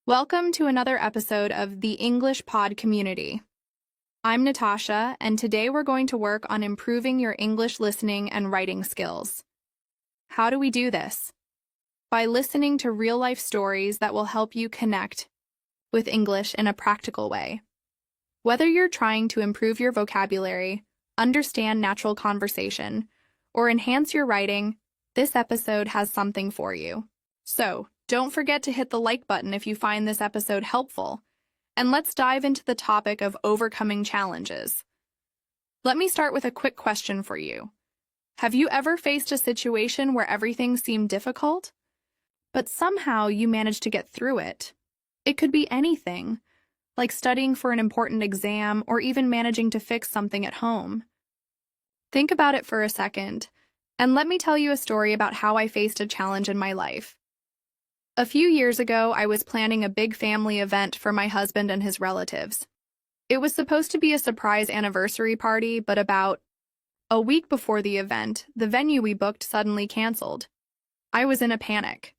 Welcome to another episode of the English Pod community. I'm Natasha, and today we're going to work on improving your English listening and writing skills. How do we do this? By listening to real-life stories that will help you connect with English in a practical way. Whether you're trying to improve your vocabulary, understand natural conversation, or enhance your writing, this episode has something for you. So, don't forget to hit the like button if you find this episode helpful. And let's dive into the topic of overcoming challenges. Let me start with a quick question for you. Have you ever faced a situation where everything seemed difficult, but somehow you managed to get through it? It could be anything, like studying for an important exam or even managing to fix something at home. Think about it for a second, and let me tell you a story about how I faced a challenge in my life. A few years ago, I was planning a big family event for my husband and his relatives. It was supposed to be a surprise anniversary party, but about a week before the event, the venue we booked suddenly canceled. I was in a panic.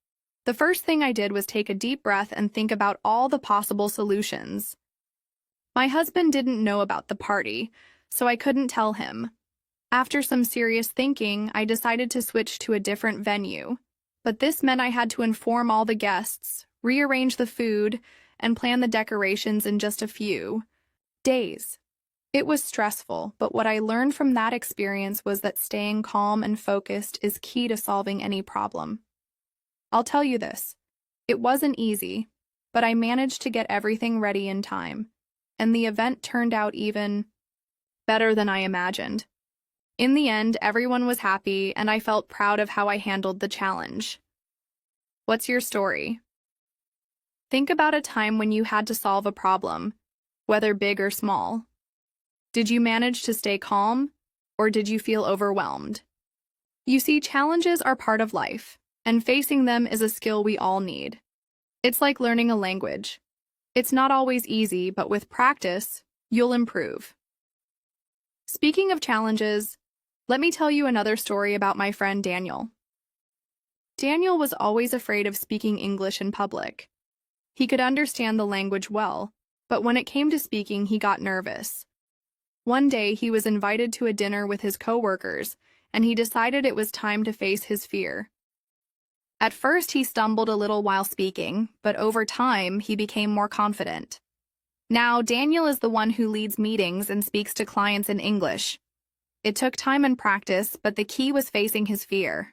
The first thing I did was take a deep breath and think about all the possible solutions. My husband didn't know about the party, so I couldn't tell him. After some serious thinking, I decided to switch to a different venue. But this meant I had to inform all the guests, rearrange the food, and plan the decorations in just a few days. It was stressful, but what I learned from that experience was that staying calm and focused is key to solving any problem. I'll tell you this, it wasn't easy, but I managed to get everything ready in time, and the event turned out even better than I imagined. In the end, everyone was happy, and I felt proud of how I handled the challenge. What's your story? Think about a time when you had to solve a problem, whether big or small. Did you manage to stay calm, or did you feel overwhelmed? You see, challenges are part of life, and facing them is a skill we all need. It's like learning a language. It's not always easy, but with practice, you'll improve. Speaking of challenges, let me tell you another story about my friend Daniel. Daniel was always afraid of speaking English in public. He could understand the language well, but when it came to speaking, he got nervous. One day, he was invited to a dinner with his coworkers, and he decided it was time to face his fear. At first, he stumbled a little while speaking, but over time, he became more confident. Now, Daniel is the one who leads meetings and speaks to clients in English. It took time and practice, but the key was facing his fear.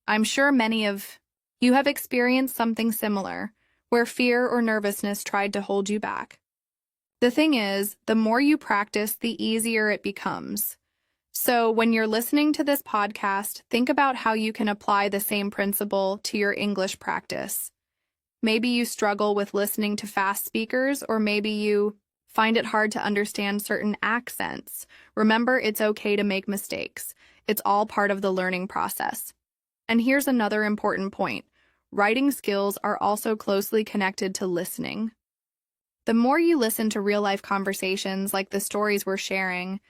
I'm sure many of you have experienced something similar, where fear or nervousness tried to hold you back. The thing is, the more you practice, the easier it becomes. So when you're listening to this podcast, think about how you can apply the same principle to your English practice. Maybe you struggle with listening to fast speakers, or maybe you find it hard to understand certain accents. Remember, it's okay to make mistakes. It's all part of the learning process. And here's another important point. Writing skills are also closely connected to listening. The more you listen to real-life conversations like the stories we're sharing,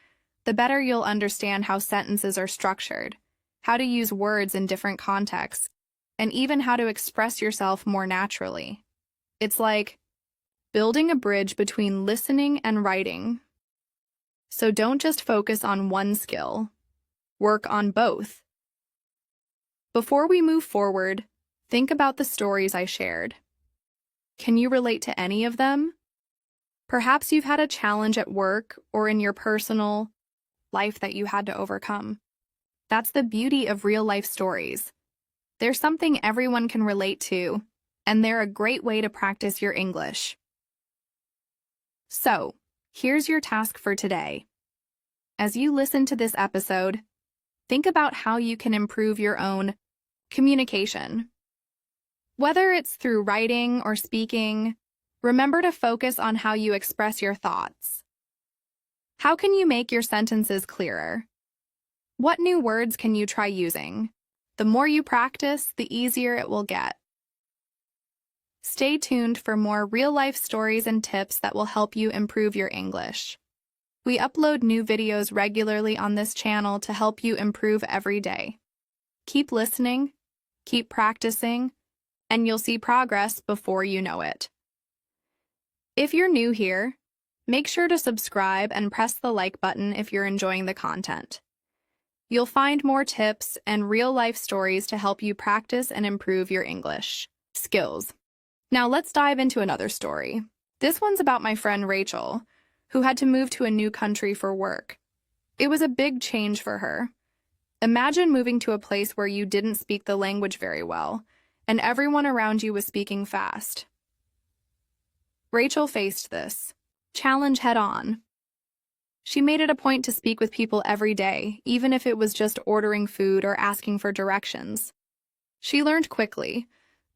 the better you'll understand how sentences are structured, how to use words in different contexts, and even how to express yourself more naturally. It's like building a bridge between listening and writing. So don't just focus on one skill. Work on both. Before we move forward, think about the stories I shared. Can you relate to any of them? Perhaps you've had a challenge at work or in your personal life that you had to overcome. That's the beauty of real-life stories. They're something everyone can relate to, and they're a great way to practice your English. So, here's your task for today. As you listen to this episode, think about how you can improve your own communication. Whether it's through writing or speaking, remember to focus on how you express your thoughts. How can you make your sentences clearer? What new words can you try using? The more you practice, the easier it will get. Stay tuned for more real-life stories and tips that will help you improve your English. We upload new videos regularly on this channel to help you improve every day. Keep listening, keep practicing, and you'll see progress before you know it. If you're new here, make sure to subscribe and press the like button if you're enjoying the content. You'll find more tips and real-life stories to help you practice and improve your English skills. Now let's dive into another story. This one's about my friend Rachel, who had to move to a new country for work. It was a big change for her. Imagine moving to a place where you didn't speak the language very well, and everyone around you was speaking fast. Rachel faced this challenge head-on. She made it a point to speak with people every day, even if it was just ordering food or asking for directions. She learned quickly,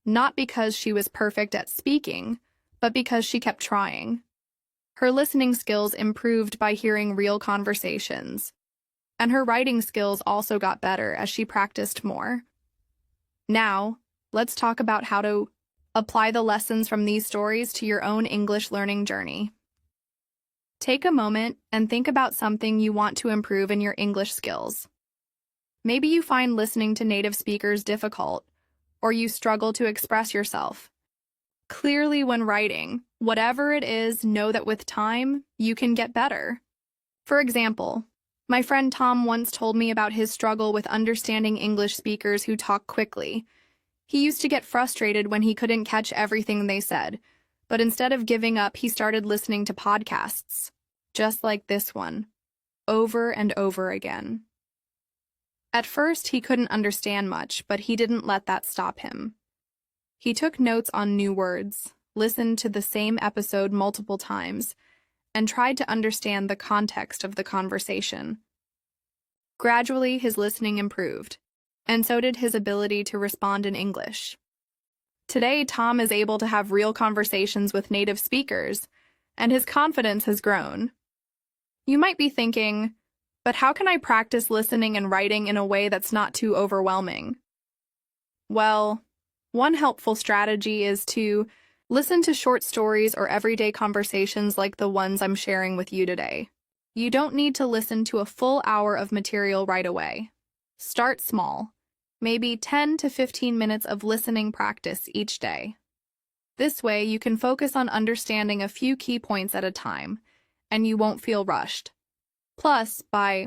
not because she was perfect at speaking, but because she kept trying. Her listening skills improved by hearing real conversations, and her writing skills also got better as she practiced more. Now, let's talk about how to apply the lessons from these stories to your own English learning journey. Take a moment and think about something you want to improve in your English skills. Maybe you find listening to native speakers difficult, or you struggle to express yourself clearly when writing. Whatever it is, know that with time, you can get better. For example, my friend Tom once told me about his struggle with understanding English speakers who talk quickly. He used to get frustrated when he couldn't catch everything they said, but instead of giving up, he started listening to podcasts, just like this one, over and over again. At first, he couldn't understand much, but he didn't let that stop him. He took notes on new words, listened to the same episode multiple times, and tried to understand the context of the conversation. Gradually, his listening improved, and so did his ability to respond in English. Today, Tom is able to have real conversations with native speakers, and his confidence has grown. You might be thinking, but how can I practice listening and writing in a way that's not too overwhelming? Well, one helpful strategy is to listen to short stories or everyday conversations like the ones I'm sharing with you today. You don't need to listen to a full hour of material right away. Start small, maybe 10 to 15 minutes of listening practice each day. This way, you can focus on understanding a few key points at a time, and you won't feel rushed. Plus, by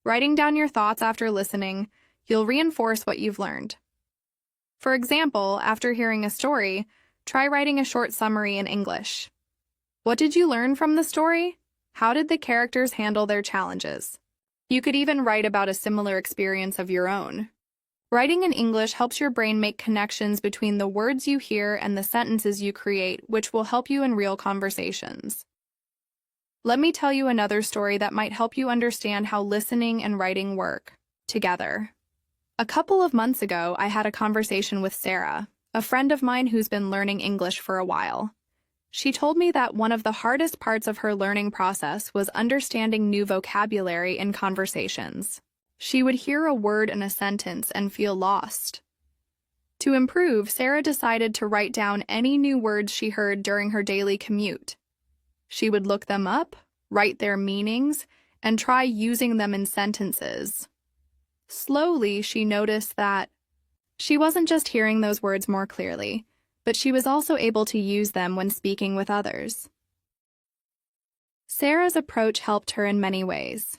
writing down your thoughts after listening, you'll reinforce what you've learned. For example, after hearing a story, try writing a short summary in English. What did you learn from the story? How did the characters handle their challenges? You could even write about a similar experience of your own. Writing in English helps your brain make connections between the words you hear and the sentences you create, which will help you in real conversations. Let me tell you another story that might help you understand how listening and writing work together. A couple of months ago, I had a conversation with Sarah, a friend of mine who's been learning English for a while. She told me that one of the hardest parts of her learning process was understanding new vocabulary in conversations. She would hear a word in a sentence and feel lost. To improve, Sarah decided to write down any new words she heard during her daily commute. She would look them up, write their meanings, and try using them in sentences. Slowly, she noticed that she wasn't just hearing those words more clearly, but she was also able to use them when speaking with others. Sarah's approach helped her in many ways.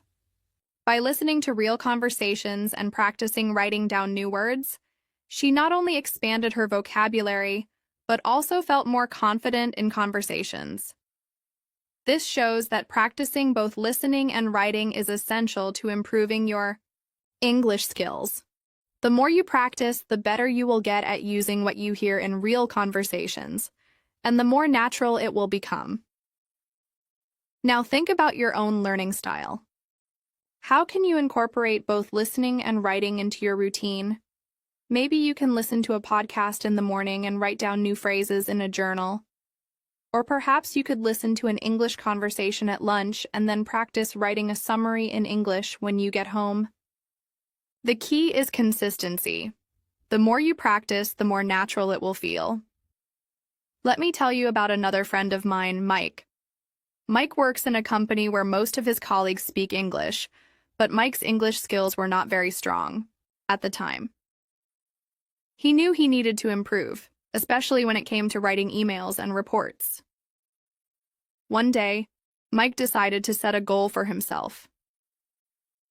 By listening to real conversations and practicing writing down new words, she not only expanded her vocabulary, but also felt more confident in conversations. This shows that practicing both listening and writing is essential to improving your English skills. The more you practice, the better you will get at using what you hear in real conversations, and the more natural it will become. Now think about your own learning style. How can you incorporate both listening and writing into your routine? Maybe you can listen to a podcast in the morning and write down new phrases in a journal. Or perhaps you could listen to an English conversation at lunch and then practice writing a summary in English when you get home. The key is consistency. The more you practice, the more natural it will feel. Let me tell you about another friend of mine, Mike. Mike works in a company where most of his colleagues speak English, but Mike's English skills were not very strong at the time. He knew he needed to improve, especially when it came to writing emails and reports. One day, Mike decided to set a goal for himself.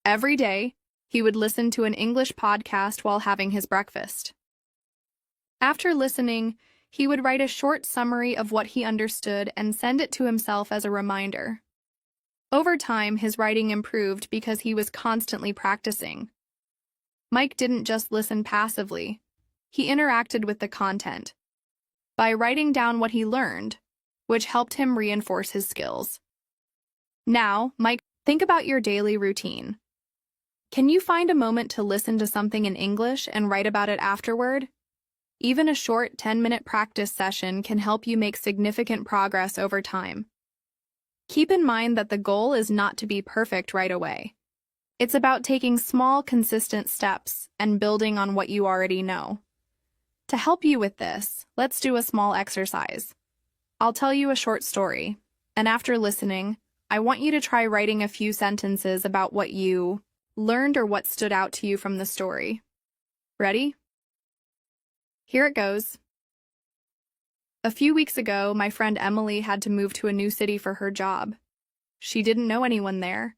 Every day, he would listen to an English podcast while having his breakfast. After listening, he would write a short summary of what he understood and send it to himself as a reminder. Over time, his writing improved because he was constantly practicing. Mike didn't just listen passively. He interacted with the content by writing down what he learned, which helped him reinforce his skills. Now, Mike, think about your daily routine. Can you find a moment to listen to something in English and write about it afterward? Even a short 10-minute practice session can help you make significant progress over time. Keep in mind that the goal is not to be perfect right away. It's about taking small, consistent steps and building on what you already know. To help you with this, let's do a small exercise. I'll tell you a short story, and after listening, I want you to try writing a few sentences about what you learned or what stood out to you from the story. Ready? Here it goes. A few weeks ago, my friend Emily had to move to a new city for her job. She didn't know anyone there,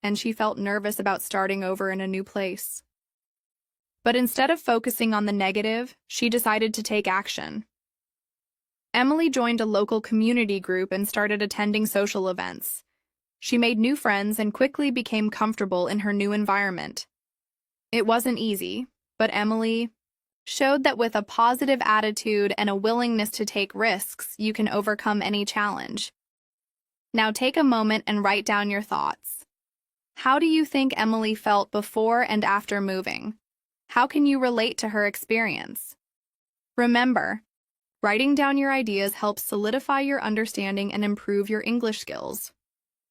and she felt nervous about starting over in a new place. But instead of focusing on the negative, she decided to take action. Emily joined a local community group and started attending social events. She made new friends and quickly became comfortable in her new environment. It wasn't easy, but Emily showed that with a positive attitude and a willingness to take risks, you can overcome any challenge. Now take a moment and write down your thoughts. How do you think Emily felt before and after moving? How can you relate to her experience? Remember, writing down your ideas helps solidify your understanding and improve your English skills.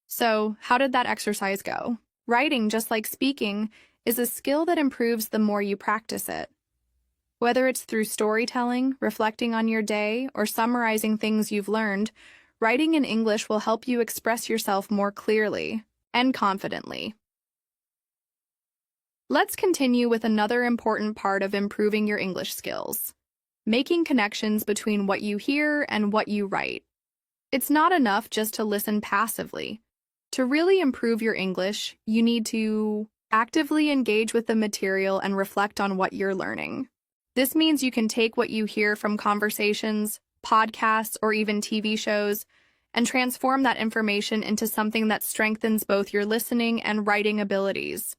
So, how did that exercise go? Writing, just like speaking, is a skill that improves the more you practice it. Whether it's through storytelling, reflecting on your day, or summarizing things you've learned, writing in English will help you express yourself more clearly and confidently. Let's continue with another important part of improving your English skills: making connections between what you hear and what you write. It's not enough just to listen passively. To really improve your English, you need to actively engage with the material and reflect on what you're learning. This means you can take what you hear from conversations, podcasts, or even TV shows and transform that information into something that strengthens both your listening and writing abilities.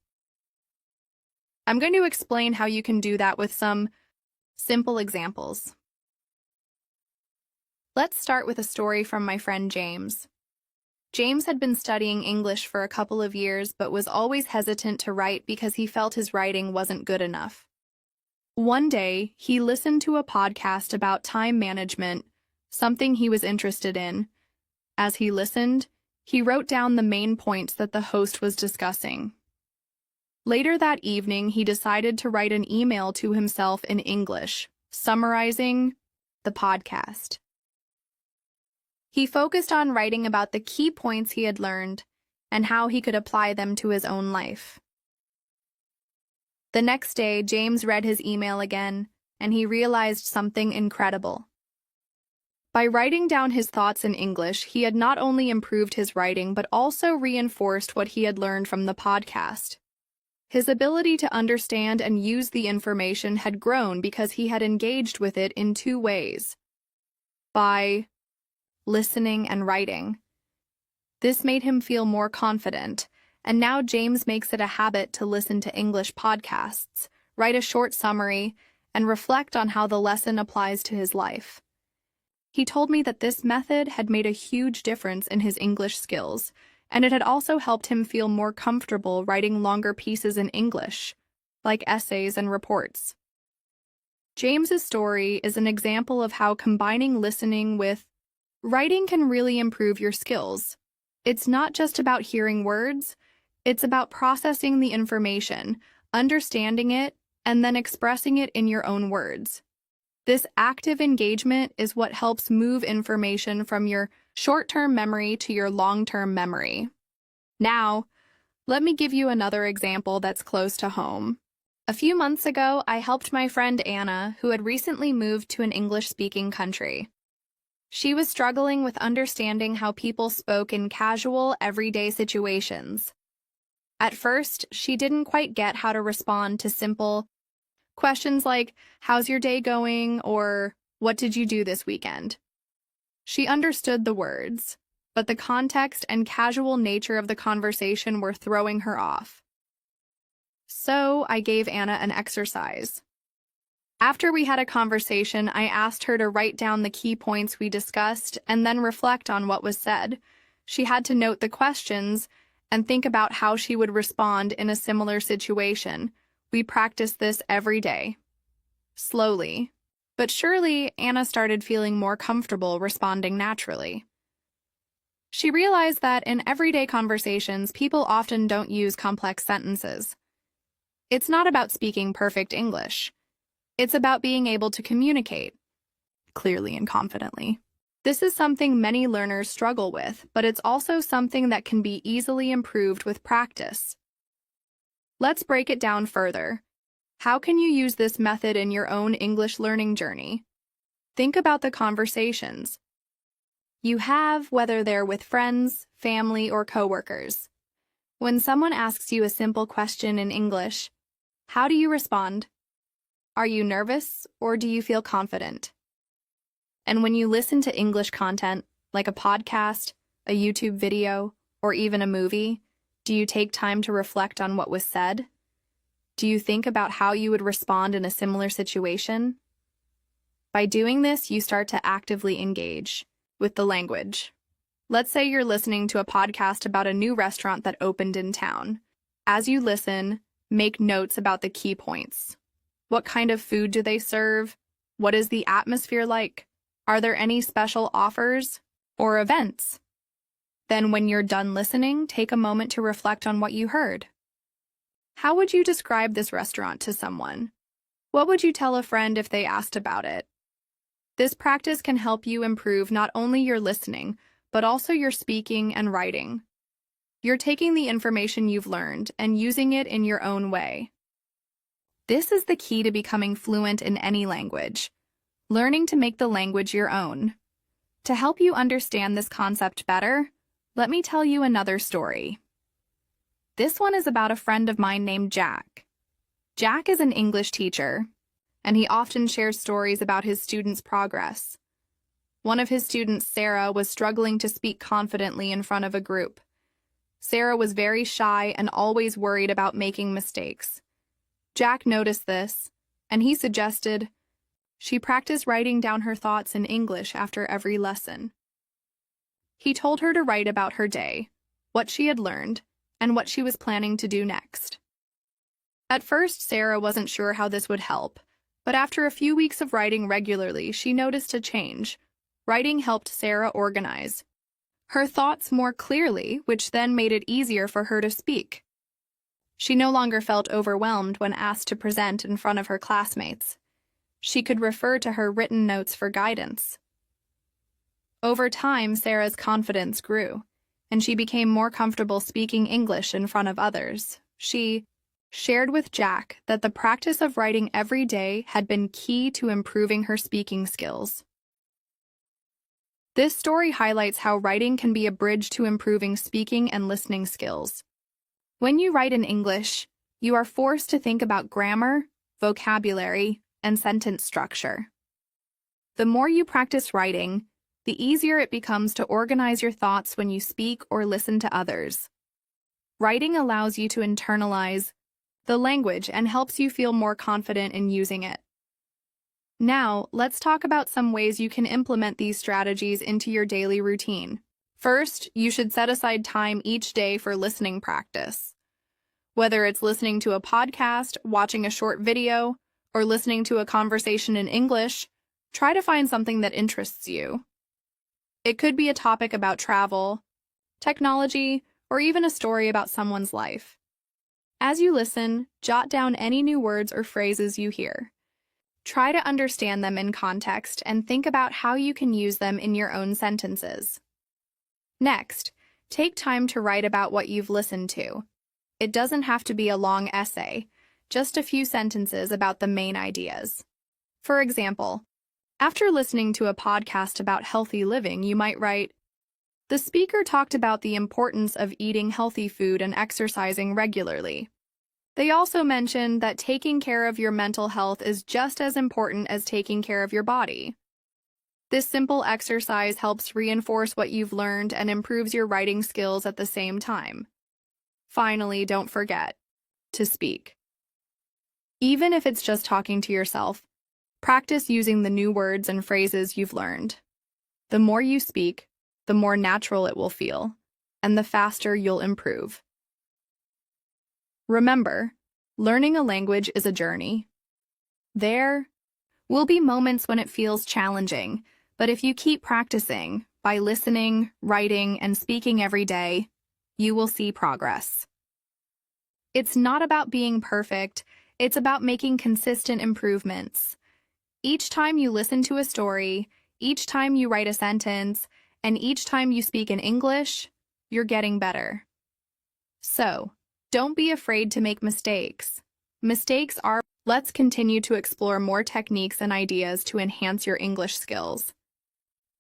I'm going to explain how you can do that with some simple examples. Let's start with a story from my friend James. James had been studying English for a couple of years but was always hesitant to write because he felt his writing wasn't good enough. One day, he listened to a podcast about time management, something he was interested in. As he listened, he wrote down the main points that the host was discussing. Later that evening, he decided to write an email to himself in English, summarizing the podcast. He focused on writing about the key points he had learned and how he could apply them to his own life. The next day, James read his email again, and he realized something incredible. By writing down his thoughts in English, he had not only improved his writing but also reinforced what he had learned from the podcast. His ability to understand and use the information had grown because he had engaged with it in two ways: by listening and writing. This made him feel more confident, and now James makes it a habit to listen to English podcasts, write a short summary, and reflect on how the lesson applies to his life. He told me that this method had made a huge difference in his English skills, and it had also helped him feel more comfortable writing longer pieces in English, like essays and reports. James's story is an example of how combining listening with writing can really improve your skills. It's not just about hearing words, it's about processing the information, understanding it, and then expressing it in your own words. This active engagement is what helps move information from your short-term memory to your long-term memory. Now, let me give you another example that's close to home. A few months ago, I helped my friend Anna, who had recently moved to an English-speaking country. She was struggling with understanding how people spoke in casual, everyday situations. At first, she didn't quite get how to respond to simple questions like, "How's your day going?" or "What did you do this weekend?" She understood the words, but the context and casual nature of the conversation were throwing her off. So I gave Anna an exercise. After we had a conversation, I asked her to write down the key points we discussed and then reflect on what was said. She had to note the questions and think about how she would respond in a similar situation. We practiced this every day. Slowly, but surely, Anna started feeling more comfortable responding naturally. She realized that in everyday conversations, people often don't use complex sentences. It's not about speaking perfect English. It's about being able to communicate clearly and confidently. This is something many learners struggle with, but it's also something that can be easily improved with practice. Let's break it down further. How can you use this method in your own English learning journey? Think about the conversations you have, whether they're with friends, family, or coworkers. When someone asks you a simple question in English, how do you respond? Are you nervous, or do you feel confident? And when you listen to English content, like a podcast, a YouTube video, or even a movie, do you take time to reflect on what was said? Do you think about how you would respond in a similar situation? By doing this, you start to actively engage with the language. Let's say you're listening to a podcast about a new restaurant that opened in town. As you listen, make notes about the key points. What kind of food do they serve? What is the atmosphere like? Are there any special offers or events? Then when you're done listening, take a moment to reflect on what you heard. How would you describe this restaurant to someone? What would you tell a friend if they asked about it? This practice can help you improve not only your listening, but also your speaking and writing. You're taking the information you've learned and using it in your own way. This is the key to becoming fluent in any language, learning to make the language your own. To help you understand this concept better, let me tell you another story. This one is about a friend of mine named Jack. Jack is an English teacher, and he often shares stories about his students' progress. One of his students, Sarah, was struggling to speak confidently in front of a group. Sarah was very shy and always worried about making mistakes. Jack noticed this, and he suggested she practice writing down her thoughts in English after every lesson. He told her to write about her day, what she had learned, and what she was planning to do next. At first, Sarah wasn't sure how this would help, but after a few weeks of writing regularly, she noticed a change. Writing helped Sarah organize her thoughts more clearly, which then made it easier for her to speak. She no longer felt overwhelmed when asked to present in front of her classmates. She could refer to her written notes for guidance. Over time, Sarah's confidence grew, and she became more comfortable speaking English in front of others. She shared with Jack that the practice of writing every day had been key to improving her speaking skills. This story highlights how writing can be a bridge to improving speaking and listening skills. When you write in English, you are forced to think about grammar, vocabulary, and sentence structure. The more you practice writing, the easier it becomes to organize your thoughts when you speak or listen to others. Writing allows you to internalize the language and helps you feel more confident in using it. Now, let's talk about some ways you can implement these strategies into your daily routine. First, you should set aside time each day for listening practice. Whether it's listening to a podcast, watching a short video, or listening to a conversation in English, try to find something that interests you. It could be a topic about travel, technology, or even a story about someone's life. As you listen, jot down any new words or phrases you hear. Try to understand them in context and think about how you can use them in your own sentences. Next, take time to write about what you've listened to. It doesn't have to be a long essay, just a few sentences about the main ideas. For example, After listening to a podcast about healthy living, you might write, "The speaker talked about the importance of eating healthy food and exercising regularly. They also mentioned that taking care of your mental health is just as important as taking care of your body." This simple exercise helps reinforce what you've learned and improves your writing skills at the same time. Finally, don't forget to speak. Even if it's just talking to yourself, practice using the new words and phrases you've learned. The more you speak, the more natural it will feel, and the faster you'll improve. Remember, learning a language is a journey. There will be moments when it feels challenging, but if you keep practicing by listening, writing, and speaking every day, you will see progress. It's not about being perfect, it's about making consistent improvements. Each time you listen to a story, each time you write a sentence, and each time you speak in English, you're getting better. So, don't be afraid to make mistakes. Let's continue to explore more techniques and ideas to enhance your English skills.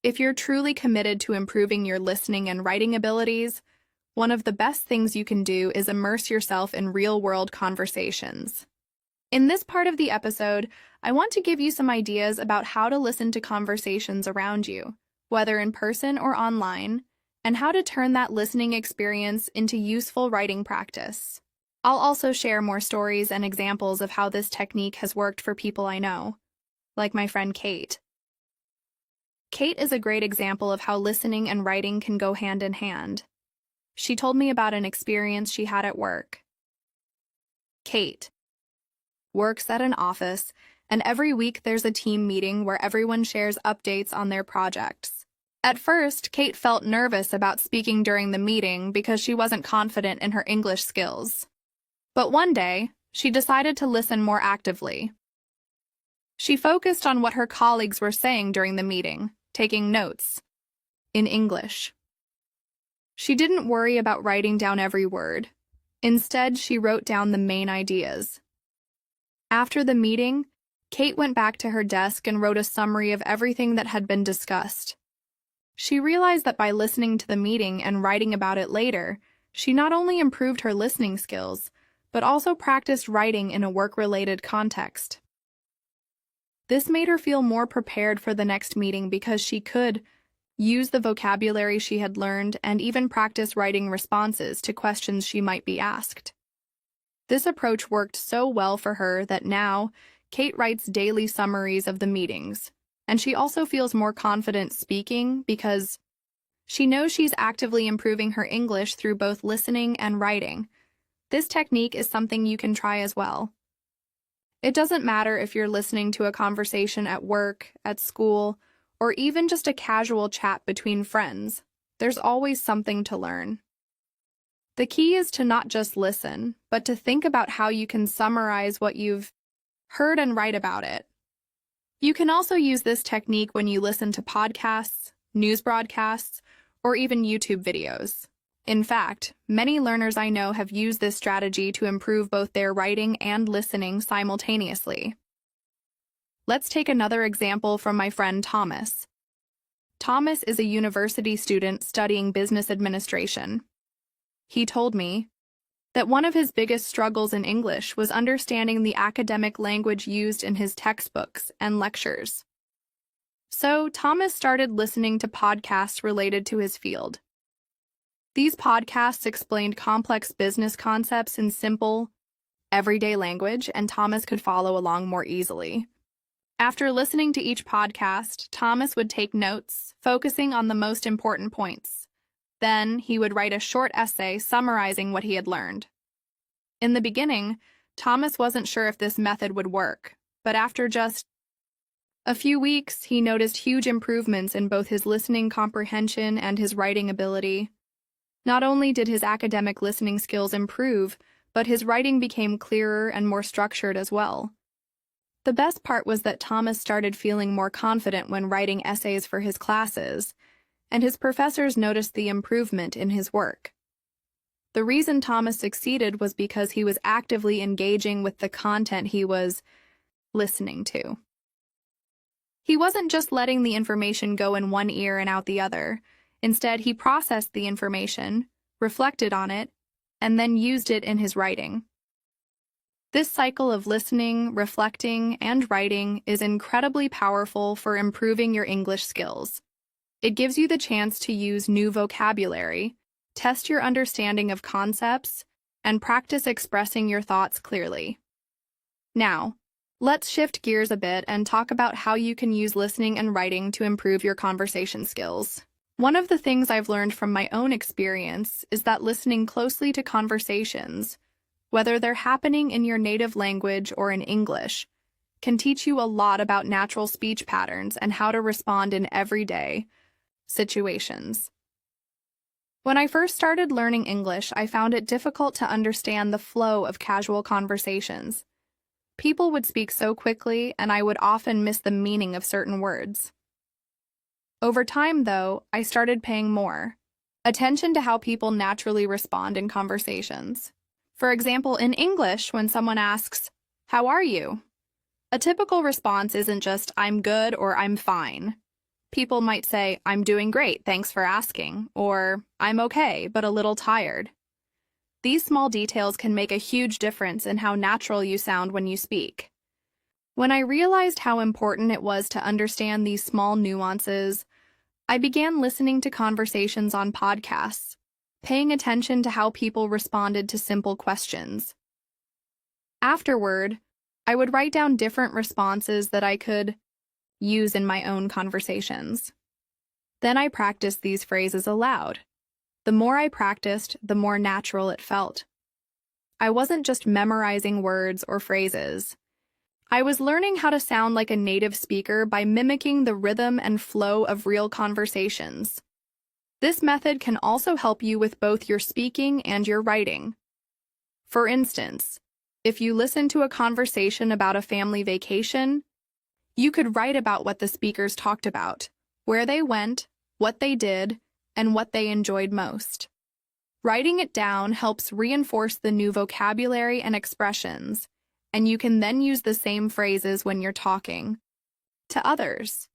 If you're truly committed to improving your listening and writing abilities, one of the best things you can do is immerse yourself in real-world conversations. In this part of the episode, I want to give you some ideas about how to listen to conversations around you, whether in person or online, and how to turn that listening experience into useful writing practice. I'll also share more stories and examples of how this technique has worked for people I know, like my friend Kate. Kate is a great example of how listening and writing can go hand in hand. She told me about an experience she had at work. Kate works at an office, and every week there's a team meeting where everyone shares updates on their projects. At first, Kate felt nervous about speaking during the meeting because she wasn't confident in her English skills. But one day, she decided to listen more actively. She focused on what her colleagues were saying during the meeting, taking notes in English. She didn't worry about writing down every word. Instead, she wrote down the main ideas. After the meeting, Kate went back to her desk and wrote a summary of everything that had been discussed. She realized that by listening to the meeting and writing about it later, she not only improved her listening skills, but also practiced writing in a work-related context. This made her feel more prepared for the next meeting because she could use the vocabulary she had learned and even practice writing responses to questions she might be asked. This approach worked so well for her that now Kate writes daily summaries of the meetings, and she also feels more confident speaking because she knows she's actively improving her English through both listening and writing. This technique is something you can try as well. It doesn't matter if you're listening to a conversation at work, at school, or even just a casual chat between friends. There's always something to learn. The key is to not just listen, but to think about how you can summarize what you've heard and write about it. You can also use this technique when you listen to podcasts, news broadcasts, or even YouTube videos. In fact, many learners I know have used this strategy to improve both their writing and listening simultaneously. Let's take another example from my friend Thomas. Thomas is a university student studying business administration. He told me that one of his biggest struggles in English was understanding the academic language used in his textbooks and lectures. So Thomas started listening to podcasts related to his field. These podcasts explained complex business concepts in simple, everyday language, and Thomas could follow along more easily. After listening to each podcast, Thomas would take notes, focusing on the most important points. Then he would write a short essay summarizing what he had learned. In the beginning, Thomas wasn't sure if this method would work, but after just a few weeks, he noticed huge improvements in both his listening comprehension and his writing ability. Not only did his academic listening skills improve, but his writing became clearer and more structured as well. The best part was that Thomas started feeling more confident when writing essays for his classes, and his professors noticed the improvement in his work. The reason Thomas succeeded was because he was actively engaging with the content he was listening to. He wasn't just letting the information go in one ear and out the other. Instead, he processed the information, reflected on it, and then used it in his writing. This cycle of listening, reflecting, and writing is incredibly powerful for improving your English skills. It gives you the chance to use new vocabulary, test your understanding of concepts, and practice expressing your thoughts clearly. Now, let's shift gears a bit and talk about how you can use listening and writing to improve your conversation skills. One of the things I've learned from my own experience is that listening closely to conversations, whether they're happening in your native language or in English, can teach you a lot about natural speech patterns and how to respond in everyday situations. When I first started learning English, I found it difficult to understand the flow of casual conversations. People would speak so quickly, and I would often miss the meaning of certain words. Over time, though, I started paying more attention to how people naturally respond in conversations. For example, in English, when someone asks, "How are you?" a typical response isn't just, "I'm good" or "I'm fine." People might say, "I'm doing great, thanks for asking," or "I'm okay, but a little tired." These small details can make a huge difference in how natural you sound when you speak. When I realized how important it was to understand these small nuances, I began listening to conversations on podcasts, paying attention to how people responded to simple questions. Afterward, I would write down different responses that I could use in my own conversations. Then I practiced these phrases aloud. The more I practiced, the more natural it felt. I wasn't just memorizing words or phrases. I was learning how to sound like a native speaker by mimicking the rhythm and flow of real conversations. This method can also help you with both your speaking and your writing. For instance, if you listen to a conversation about a family vacation, you could write about what the speakers talked about, where they went, what they did, and what they enjoyed most. Writing it down helps reinforce the new vocabulary and expressions, and you can then use the same phrases when you're talking to others.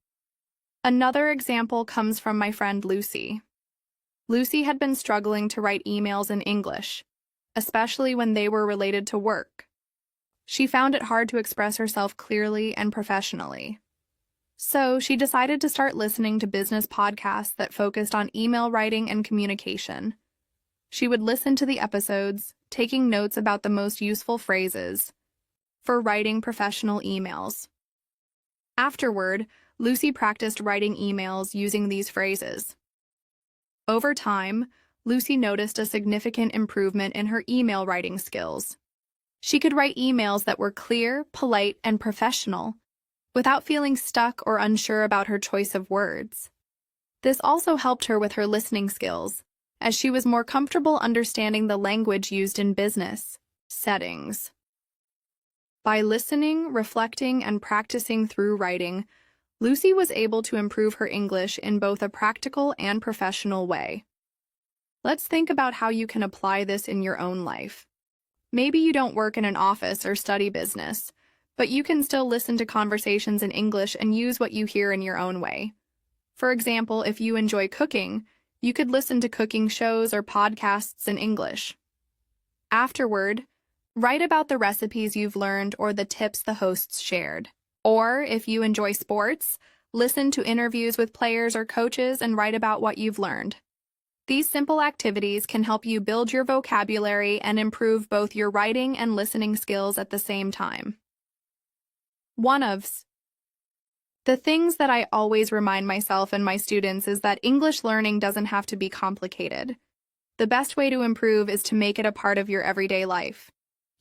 Another example comes from my friend Lucy. Lucy had been struggling to write emails in English, especially when they were related to work. She found it hard to express herself clearly and professionally. So she decided to start listening to business podcasts that focused on email writing and communication. She would listen to the episodes, taking notes about the most useful phrases for writing professional emails. Afterward, Lucy practiced writing emails using these phrases. Over time, Lucy noticed a significant improvement in her email writing skills. She could write emails that were clear, polite, and professional, without feeling stuck or unsure about her choice of words. This also helped her with her listening skills, as she was more comfortable understanding the language used in business settings. By listening, reflecting, and practicing through writing, Lucy was able to improve her English in both a practical and professional way. Let's think about how you can apply this in your own life. Maybe you don't work in an office or study business, but you can still listen to conversations in English and use what you hear in your own way. For example, if you enjoy cooking, you could listen to cooking shows or podcasts in English. Afterward, write about the recipes you've learned or the tips the hosts shared. Or, if you enjoy sports, listen to interviews with players or coaches and write about what you've learned. These simple activities can help you build your vocabulary and improve both your writing and listening skills at the same time. One of the things that I always remind myself and my students is that English learning doesn't have to be complicated. The best way to improve is to make it a part of your everyday life.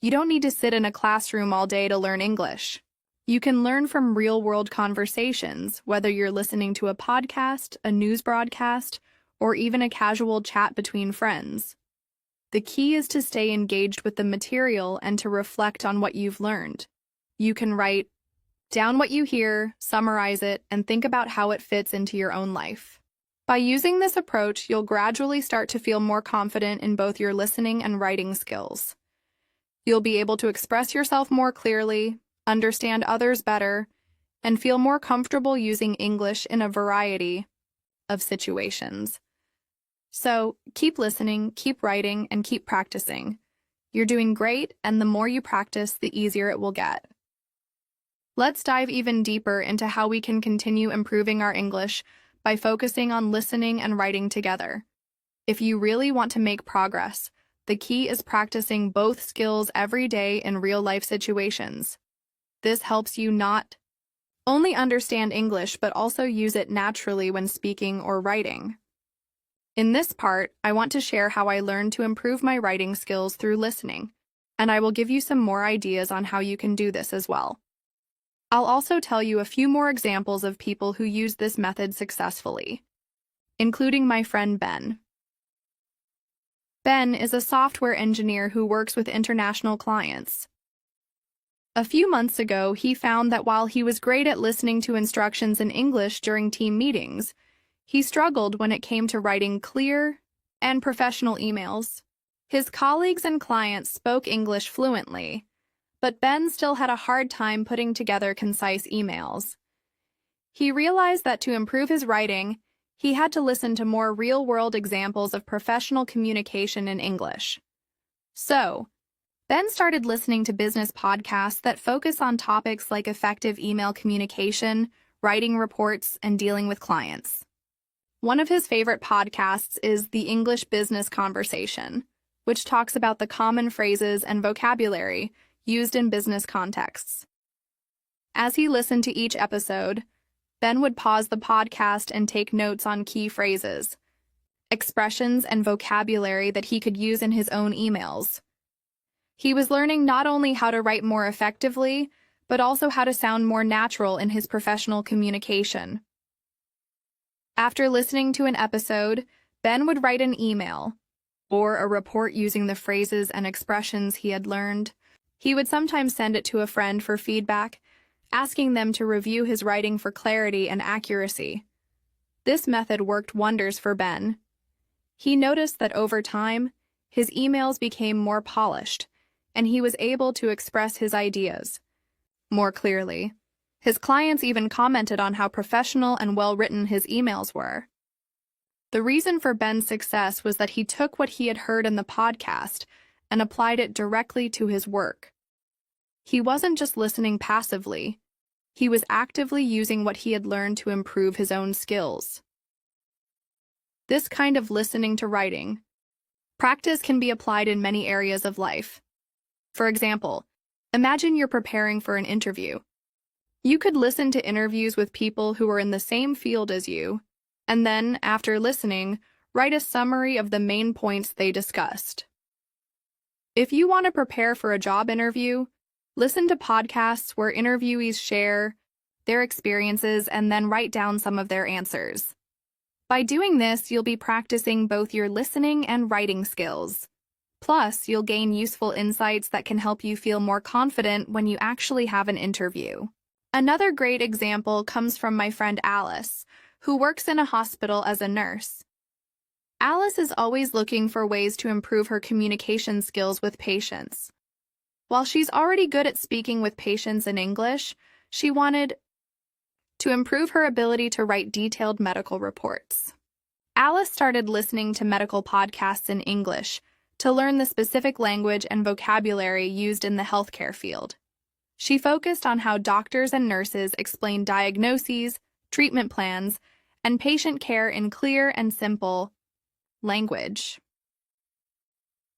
You don't need to sit in a classroom all day to learn English. You can learn from real-world conversations, whether you're listening to a podcast, a news broadcast, or even a casual chat between friends. The key is to stay engaged with the material and to reflect on what you've learned. You can write down what you hear, summarize it, and think about how it fits into your own life. By using this approach, you'll gradually start to feel more confident in both your listening and writing skills. You'll be able to express yourself more clearly, understand others better, and feel more comfortable using English in a variety of situations. So keep listening, keep writing, and keep practicing. You're doing great, and the more you practice, the easier it will get. Let's dive even deeper into how we can continue improving our English by focusing on listening and writing together. If you really want to make progress, the key is practicing both skills every day in real-life situations. This helps you not only understand English, but also use it naturally when speaking or writing. In this part, I want to share how I learned to improve my writing skills through listening, and I will give you some more ideas on how you can do this as well. I'll also tell you a few more examples of people who use this method successfully, including my friend Ben. Ben is a software engineer who works with international clients. A few months ago, he found that while he was great at listening to instructions in English during team meetings, he struggled when it came to writing clear and professional emails. His colleagues and clients spoke English fluently, but Ben still had a hard time putting together concise emails. He realized that to improve his writing, he had to listen to more real-world examples of professional communication in English. So, Ben started listening to business podcasts that focus on topics like effective email communication, writing reports, and dealing with clients. One of his favorite podcasts is The English Business Conversation, which talks about the common phrases and vocabulary used in business contexts. As he listened to each episode, Ben would pause the podcast and take notes on key phrases, expressions, and vocabulary that he could use in his own emails. He was learning not only how to write more effectively, but also how to sound more natural in his professional communication. After listening to an episode, Ben would write an email or a report using the phrases and expressions he had learned. He would sometimes send it to a friend for feedback, asking them to review his writing for clarity and accuracy. This method worked wonders for Ben. He noticed that over time, his emails became more polished, and he was able to express his ideas more clearly. His clients even commented on how professional and well-written his emails were. The reason for Ben's success was that he took what he had heard in the podcast and applied it directly to his work. He wasn't just listening passively. He was actively using what he had learned to improve his own skills. This kind of listening to writing practice can be applied in many areas of life. For example, imagine you're preparing for an interview. You could listen to interviews with people who are in the same field as you, and then, after listening, write a summary of the main points they discussed. If you want to prepare for a job interview, listen to podcasts where interviewees share their experiences and then write down some of their answers. By doing this, you'll be practicing both your listening and writing skills. Plus, you'll gain useful insights that can help you feel more confident when you actually have an interview. Another great example comes from my friend Alice, who works in a hospital as a nurse. Alice is always looking for ways to improve her communication skills with patients. While she's already good at speaking with patients in English, she wanted to improve her ability to write detailed medical reports. Alice started listening to medical podcasts in English to learn the specific language and vocabulary used in the healthcare field. She focused on how doctors and nurses explain diagnoses, treatment plans, and patient care in clear and simple language.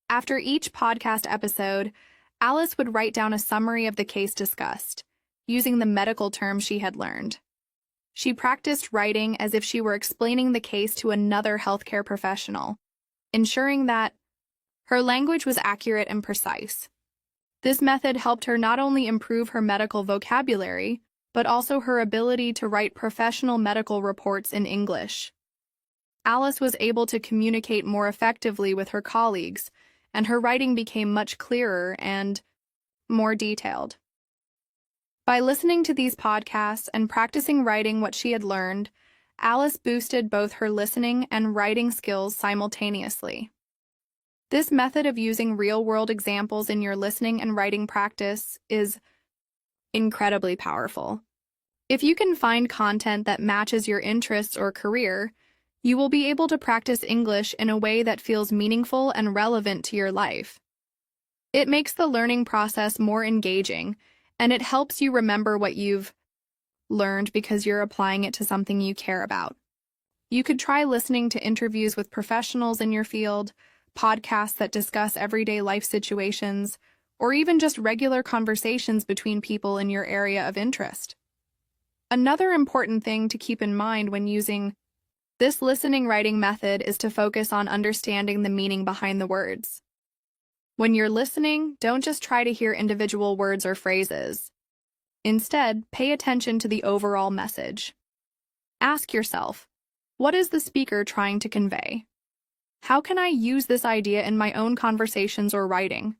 After each podcast episode, Alice would write down a summary of the case discussed, using the medical terms she had learned. She practiced writing as if she were explaining the case to another healthcare professional, ensuring that her language was accurate and precise. This method helped her not only improve her medical vocabulary, but also her ability to write professional medical reports in English. Alice was able to communicate more effectively with her colleagues, and her writing became much clearer and more detailed. By listening to these podcasts and practicing writing what she had learned, Alice boosted both her listening and writing skills simultaneously. This method of using real-world examples in your listening and writing practice is incredibly powerful. If you can find content that matches your interests or career, you will be able to practice English in a way that feels meaningful and relevant to your life. It makes the learning process more engaging, and it helps you remember what you've learned because you're applying it to something you care about. You could try listening to interviews with professionals in your field, podcasts that discuss everyday life situations, or even just regular conversations between people in your area of interest. Another important thing to keep in mind when using this listening writing method is to focus on understanding the meaning behind the words. When you're listening, don't just try to hear individual words or phrases. Instead, pay attention to the overall message. Ask yourself, what is the speaker trying to convey? How can I use this idea in my own conversations or writing?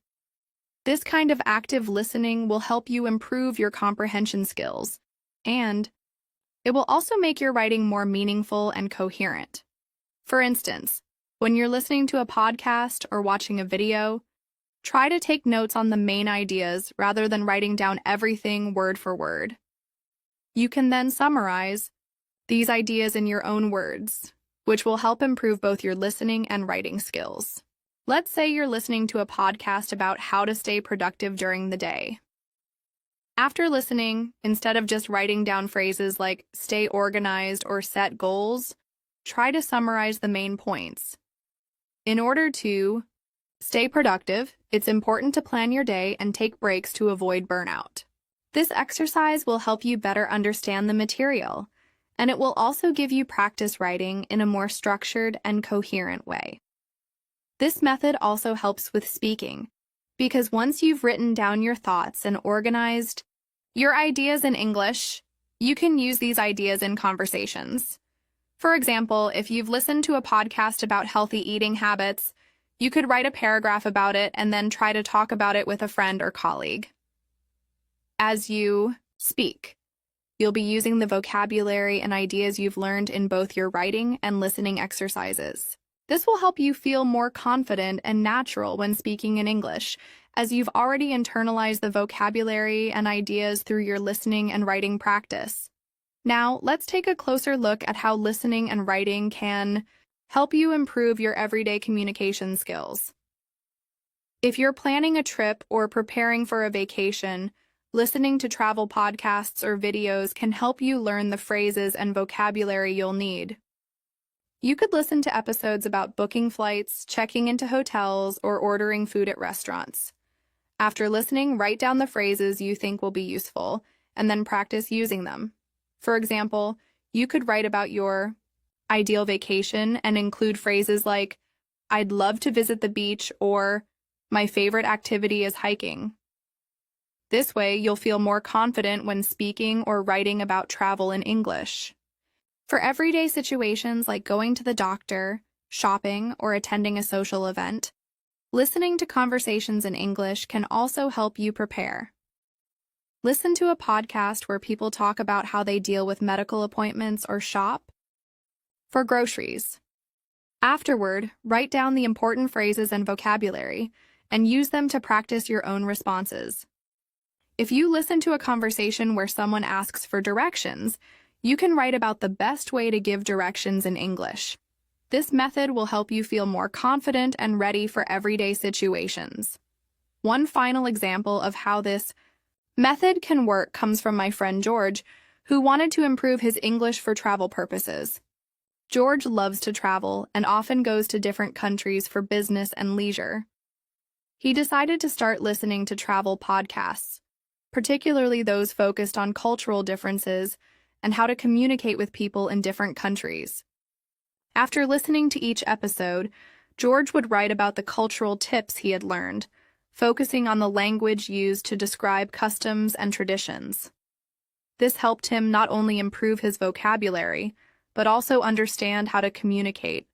This kind of active listening will help you improve your comprehension skills, and it will also make your writing more meaningful and coherent. For instance, when you're listening to a podcast or watching a video, try to take notes on the main ideas rather than writing down everything word for word. You can then summarize these ideas in your own words, which will help improve both your listening and writing skills. Let's say you're listening to a podcast about how to stay productive during the day. After listening, instead of just writing down phrases like stay organized or set goals, try to summarize the main points. In order to stay productive, it's important to plan your day and take breaks to avoid burnout. This exercise will help you better understand the material, and it will also give you practice writing in a more structured and coherent way. This method also helps with speaking, because once you've written down your thoughts and organized your ideas in English, you can use these ideas in conversations. For example, if you've listened to a podcast about healthy eating habits, you could write a paragraph about it and then try to talk about it with a friend or colleague. As you speak, you'll be using the vocabulary and ideas you've learned in both your writing and listening exercises. This will help you feel more confident and natural when speaking in English, as you've already internalized the vocabulary and ideas through your listening and writing practice. Now, let's take a closer look at how listening and writing can help you improve your everyday communication skills. If you're planning a trip or preparing for a vacation, listening to travel podcasts or videos can help you learn the phrases and vocabulary you'll need. You could listen to episodes about booking flights, checking into hotels, or ordering food at restaurants. After listening, write down the phrases you think will be useful, and then practice using them. For example, you could write about your ideal vacation and include phrases like, I'd love to visit the beach, or my favorite activity is hiking. This way, you'll feel more confident when speaking or writing about travel in English. For everyday situations like going to the doctor, shopping, or attending a social event, listening to conversations in English can also help you prepare. Listen to a podcast where people talk about how they deal with medical appointments or shop for groceries. Afterward, write down the important phrases and vocabulary and use them to practice your own responses. If you listen to a conversation where someone asks for directions, you can write about the best way to give directions in English. This method will help you feel more confident and ready for everyday situations. One final example of how this method can work comes from my friend George, who wanted to improve his English for travel purposes. George loves to travel and often goes to different countries for business and leisure. He decided to start listening to travel podcasts, particularly those focused on cultural differences and how to communicate with people in different countries. After listening to each episode, George would write about the cultural tips he had learned, focusing on the language used to describe customs and traditions. This helped him not only improve his vocabulary, but also understand how to communicate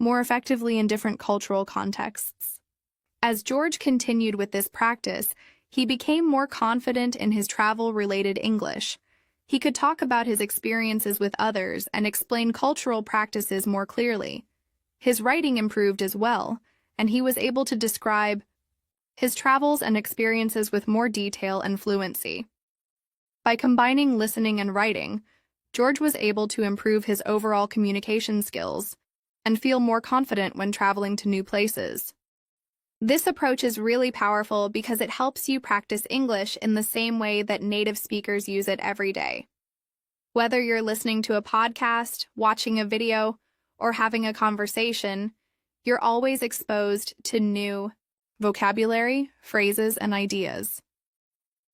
more effectively in different cultural contexts. As George continued with this practice, he became more confident in his travel-related English. He could talk about his experiences with others and explain cultural practices more clearly. His writing improved as well, and he was able to describe his travels and experiences with more detail and fluency. By combining listening and writing, George was able to improve his overall communication skills and feel more confident when traveling to new places. This approach is really powerful because it helps you practice English in the same way that native speakers use it every day. Whether you're listening to a podcast, watching a video, or having a conversation, you're always exposed to new vocabulary, phrases, and ideas.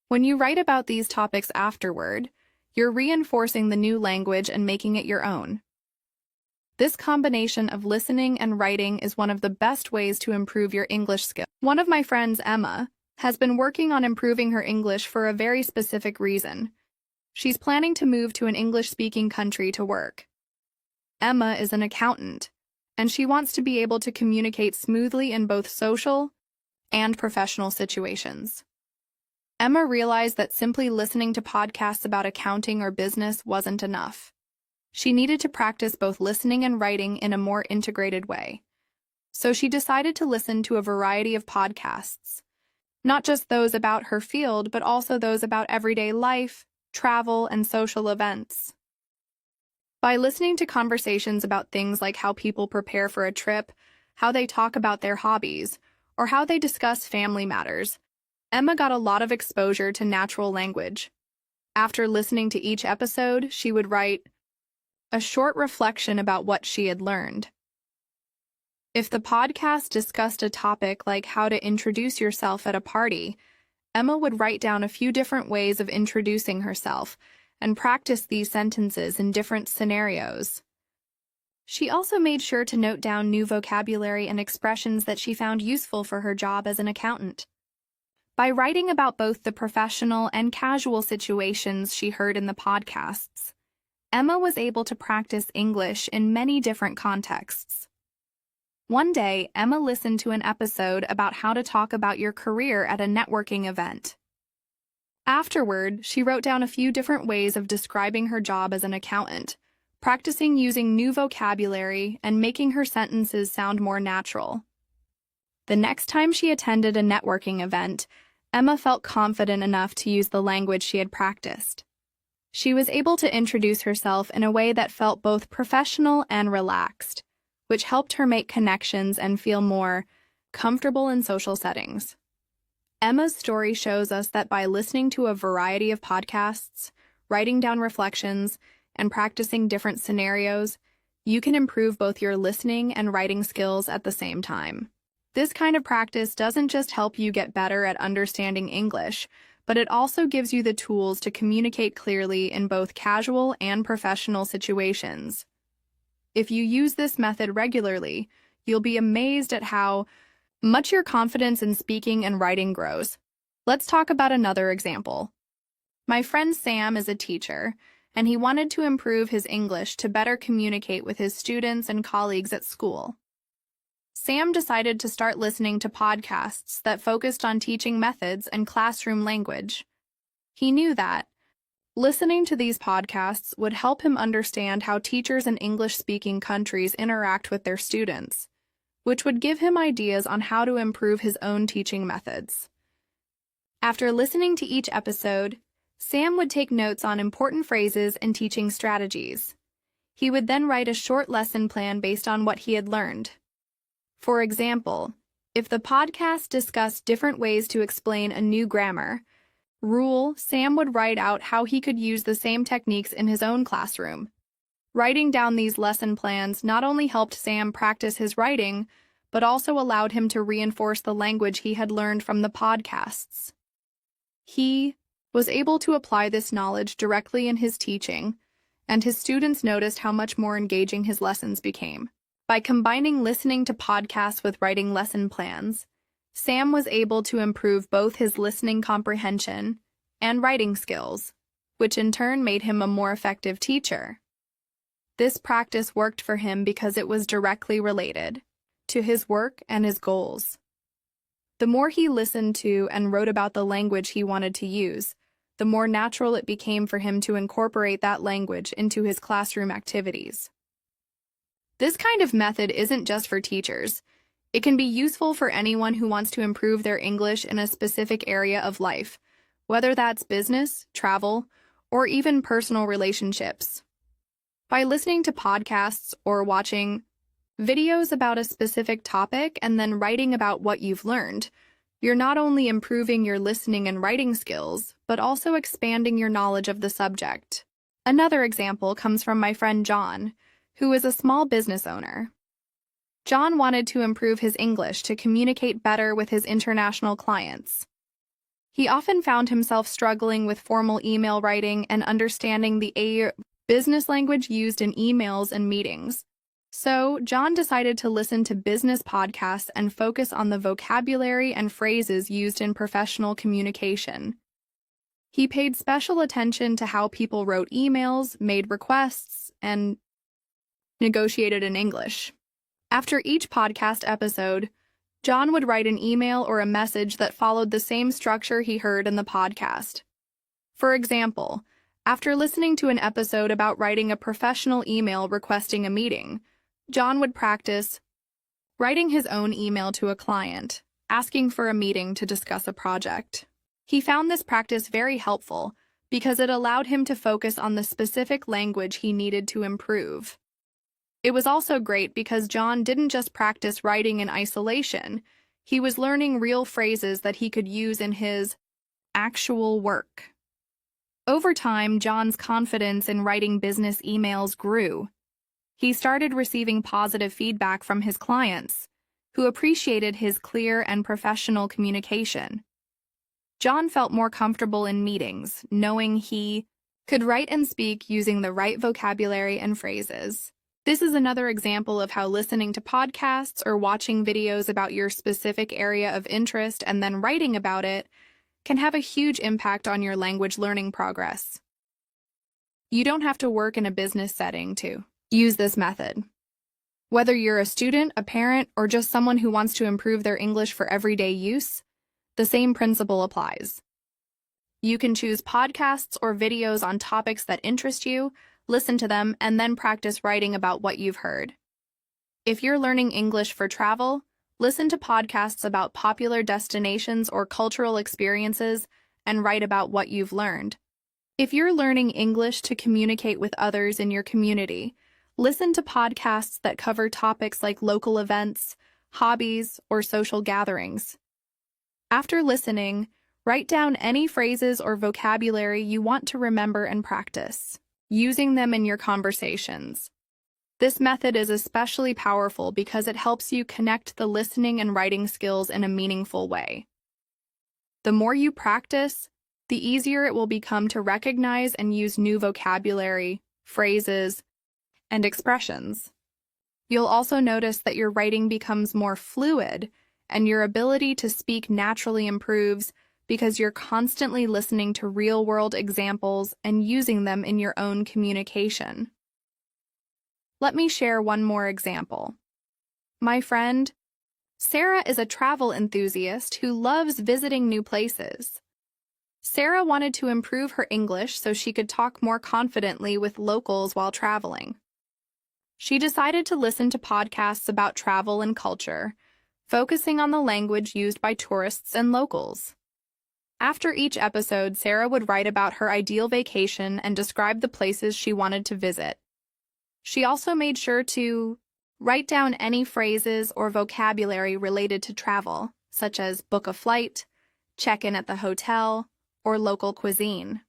When you write about these topics afterward, you're reinforcing the new language and making it your own. This combination of listening and writing is one of the best ways to improve your English skills. One of my friends, Emma, has been working on improving her English for a very specific reason. She's planning to move to an English-speaking country to work. Emma is an accountant, and she wants to be able to communicate smoothly in both social and professional situations. Emma realized that simply listening to podcasts about accounting or business wasn't enough. She needed to practice both listening and writing in a more integrated way. So she decided to listen to a variety of podcasts, not just those about her field, but also those about everyday life, travel, and social events. By listening to conversations about things like how people prepare for a trip, how they talk about their hobbies, or how they discuss family matters, Emma got a lot of exposure to natural language. After listening to each episode, she would write a short reflection about what she had learned. If the podcast discussed a topic like how to introduce yourself at a party, Emma would write down a few different ways of introducing herself and practice these sentences in different scenarios. She also made sure to note down new vocabulary and expressions that she found useful for her job as an accountant. By writing about both the professional and casual situations she heard in the podcasts, Emma was able to practice English in many different contexts. One day, Emma listened to an episode about how to talk about your career at a networking event. Afterward, she wrote down a few different ways of describing her job as an accountant, practicing using new vocabulary and making her sentences sound more natural. The next time she attended a networking event, Emma felt confident enough to use the language she had practiced. She was able to introduce herself in a way that felt both professional and relaxed, which helped her make connections and feel more comfortable in social settings. Emma's story shows us that by listening to a variety of podcasts, writing down reflections, and practicing different scenarios, you can improve both your listening and writing skills at the same time. This kind of practice doesn't just help you get better at understanding English, but it also gives you the tools to communicate clearly in both casual and professional situations. If you use this method regularly, you'll be amazed at how much your confidence in speaking and writing grows. Let's talk about another example. My friend Sam is a teacher, and he wanted to improve his English to better communicate with his students and colleagues at school. Sam decided to start listening to podcasts that focused on teaching methods and classroom language. He knew that listening to these podcasts would help him understand how teachers in English-speaking countries interact with their students, which would give him ideas on how to improve his own teaching methods. After listening to each episode, Sam would take notes on important phrases and teaching strategies. He would then write a short lesson plan based on what he had learned. For example, if the podcast discussed different ways to explain a new grammar rule, Sam would write out how he could use the same techniques in his own classroom. Writing down these lesson plans not only helped Sam practice his writing, but also allowed him to reinforce the language he had learned from the podcasts. He was able to apply this knowledge directly in his teaching, and his students noticed how much more engaging his lessons became. By combining listening to podcasts with writing lesson plans, Sam was able to improve both his listening comprehension and writing skills, which in turn made him a more effective teacher. This practice worked for him because it was directly related to his work and his goals. The more he listened to and wrote about the language he wanted to use, the more natural it became for him to incorporate that language into his classroom activities. This kind of method isn't just for teachers. It can be useful for anyone who wants to improve their English in a specific area of life, whether that's business, travel, or even personal relationships. By listening to podcasts or watching videos about a specific topic and then writing about what you've learned, you're not only improving your listening and writing skills, but also expanding your knowledge of the subject. Another example comes from my friend John, who is a small business owner. John wanted to improve his English to communicate better with his international clients. He often found himself struggling with formal email writing and understanding the business language used in emails and meetings. So, John decided to listen to business podcasts and focus on the vocabulary and phrases used in professional communication. He paid special attention to how people wrote emails, made requests, and negotiated in English. After each podcast episode, John would write an email or a message that followed the same structure he heard in the podcast. For example, after listening to an episode about writing a professional email requesting a meeting, John would practice writing his own email to a client, asking for a meeting to discuss a project. He found this practice very helpful because it allowed him to focus on the specific language he needed to improve. It was also great because John didn't just practice writing in isolation, he was learning real phrases that he could use in his actual work. Over time, John's confidence in writing business emails grew. He started receiving positive feedback from his clients, who appreciated his clear and professional communication. John felt more comfortable in meetings, knowing he could write and speak using the right vocabulary and phrases. This is another example of how listening to podcasts or watching videos about your specific area of interest and then writing about it can have a huge impact on your language learning progress. You don't have to work in a business setting to use this method. Whether you're a student, a parent, or just someone who wants to improve their English for everyday use, the same principle applies. You can choose podcasts or videos on topics that interest you, listen to them, and then practice writing about what you've heard. If you're learning English for travel, listen to podcasts about popular destinations or cultural experiences and write about what you've learned. If you're learning English to communicate with others in your community, listen to podcasts that cover topics like local events, hobbies, or social gatherings. After listening, write down any phrases or vocabulary you want to remember and practice, using them in your conversations. This method is especially powerful because it helps you connect the listening and writing skills in a meaningful way. The more you practice, the easier it will become to recognize and use new vocabulary, phrases, and expressions. You'll also notice that your writing becomes more fluid and your ability to speak naturally improves because you're constantly listening to real-world examples and using them in your own communication. Let me share one more example. My friend, Sarah, is a travel enthusiast who loves visiting new places. Sarah wanted to improve her English so she could talk more confidently with locals while traveling. She decided to listen to podcasts about travel and culture, focusing on the language used by tourists and locals. After each episode, Sarah would write about her ideal vacation and describe the places she wanted to visit. She also made sure to write down any phrases or vocabulary related to travel, such as book a flight, check in at the hotel, or local cuisine.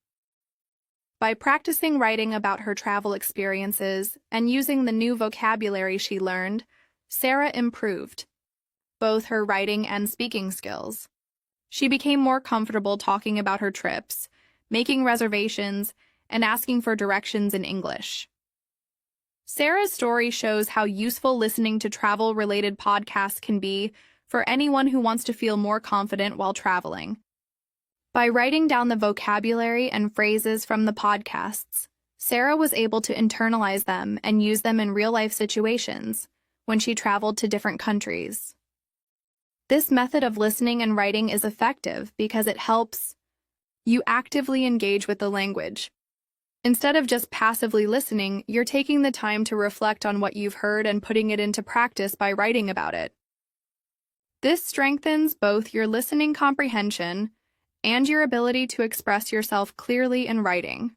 By practicing writing about her travel experiences and using the new vocabulary she learned, Sarah improved both her writing and speaking skills. She became more comfortable talking about her trips, making reservations, and asking for directions in English. Sarah's story shows how useful listening to travel-related podcasts can be for anyone who wants to feel more confident while traveling. By writing down the vocabulary and phrases from the podcasts, Sarah was able to internalize them and use them in real-life situations when she traveled to different countries. This method of listening and writing is effective because it helps you actively engage with the language. Instead of just passively listening, you're taking the time to reflect on what you've heard and putting it into practice by writing about it. This strengthens both your listening comprehension and your ability to express yourself clearly in writing.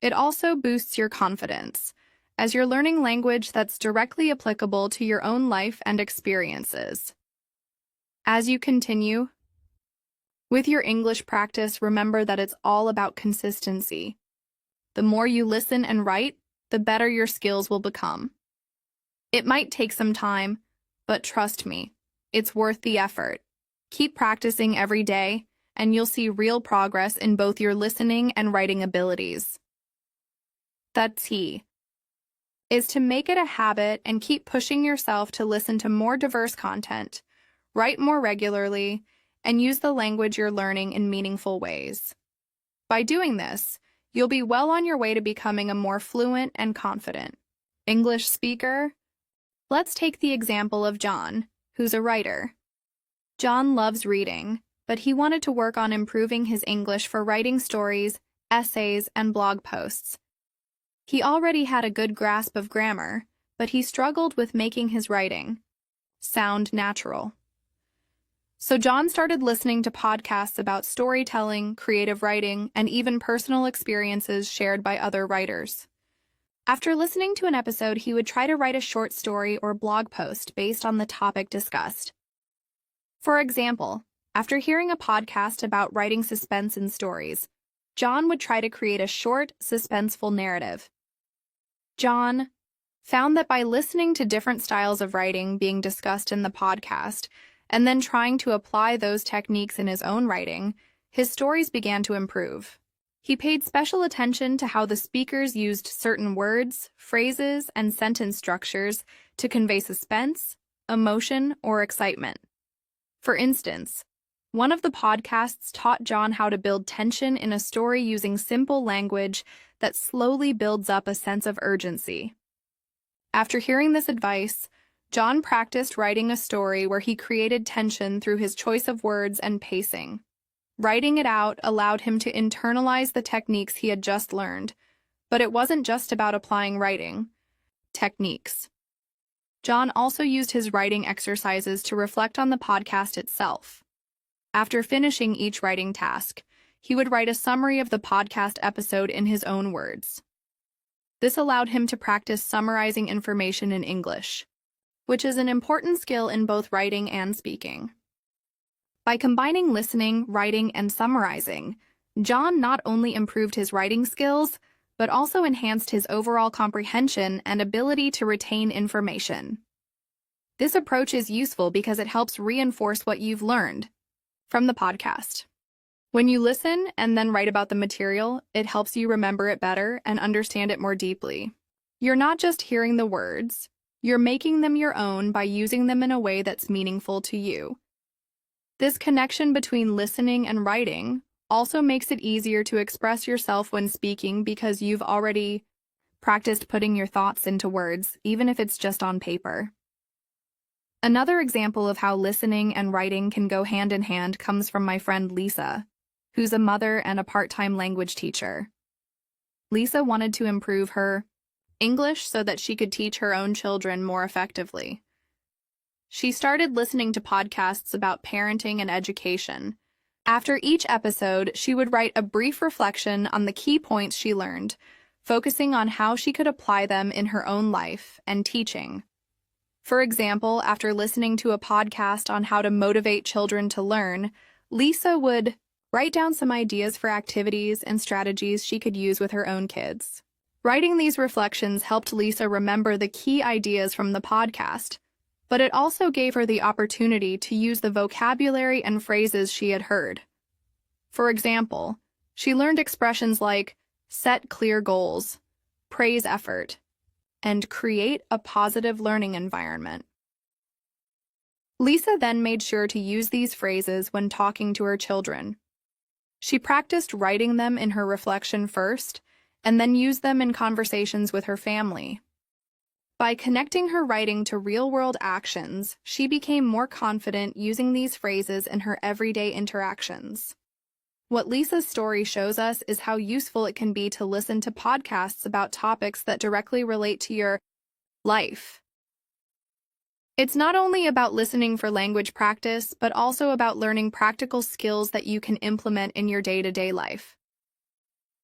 It also boosts your confidence, as you're learning language that's directly applicable to your own life and experiences. As you continue with your English practice, remember that it's all about consistency. The more you listen and write, the better your skills will become. It might take some time, but trust me, it's worth the effort. Keep practicing every day, and you'll see real progress in both your listening and writing abilities. The key is to make it a habit and keep pushing yourself to listen to more diverse content, write more regularly, and use the language you're learning in meaningful ways. By doing this, you'll be well on your way to becoming a more fluent and confident English speaker. Let's take the example of John, who's a writer. John loves reading, but he wanted to work on improving his English for writing stories, essays, and blog posts. He already had a good grasp of grammar, but he struggled with making his writing sound natural. So John started listening to podcasts about storytelling, creative writing, and even personal experiences shared by other writers. After listening to an episode, he would try to write a short story or blog post based on the topic discussed. For example, after hearing a podcast about writing suspense in stories, John would try to create a short, suspenseful narrative. John found that by listening to different styles of writing being discussed in the podcast, and then trying to apply those techniques in his own writing, his stories began to improve. He paid special attention to how the speakers used certain words, phrases, and sentence structures to convey suspense, emotion, or excitement. For instance, one of the podcasts taught John how to build tension in a story using simple language that slowly builds up a sense of urgency. After hearing this advice, John practiced writing a story where he created tension through his choice of words and pacing. Writing it out allowed him to internalize the techniques he had just learned, but it wasn't just about applying writing techniques. John also used his writing exercises to reflect on the podcast itself. After finishing each writing task, he would write a summary of the podcast episode in his own words. This allowed him to practice summarizing information in English, which is an important skill in both writing and speaking. By combining listening, writing, and summarizing, John not only improved his writing skills, but also enhanced his overall comprehension and ability to retain information. This approach is useful because it helps reinforce what you've learned from the podcast. When you listen and then write about the material, it helps you remember it better and understand it more deeply. You're not just hearing the words, you're making them your own by using them in a way that's meaningful to you. This connection between listening and writing also makes it easier to express yourself when speaking because you've already practiced putting your thoughts into words, even if it's just on paper. Another example of how listening and writing can go hand in hand comes from my friend Lisa, who's a mother and a part-time language teacher. Lisa wanted to improve her English so that she could teach her own children more effectively. She started listening to podcasts about parenting and education. After each episode, she would write a brief reflection on the key points she learned, focusing on how she could apply them in her own life and teaching. For example, after listening to a podcast on how to motivate children to learn, Lisa would write down some ideas for activities and strategies she could use with her own kids. Writing these reflections helped Lisa remember the key ideas from the podcast, but it also gave her the opportunity to use the vocabulary and phrases she had heard. For example, she learned expressions like set clear goals, praise effort, and create a positive learning environment. Lisa then made sure to use these phrases when talking to her children. She practiced writing them in her reflection first, and then used them in conversations with her family. By connecting her writing to real-world actions, she became more confident using these phrases in her everyday interactions. What Lisa's story shows us is how useful it can be to listen to podcasts about topics that directly relate to your life. It's not only about listening for language practice, but also about learning practical skills that you can implement in your day-to-day life.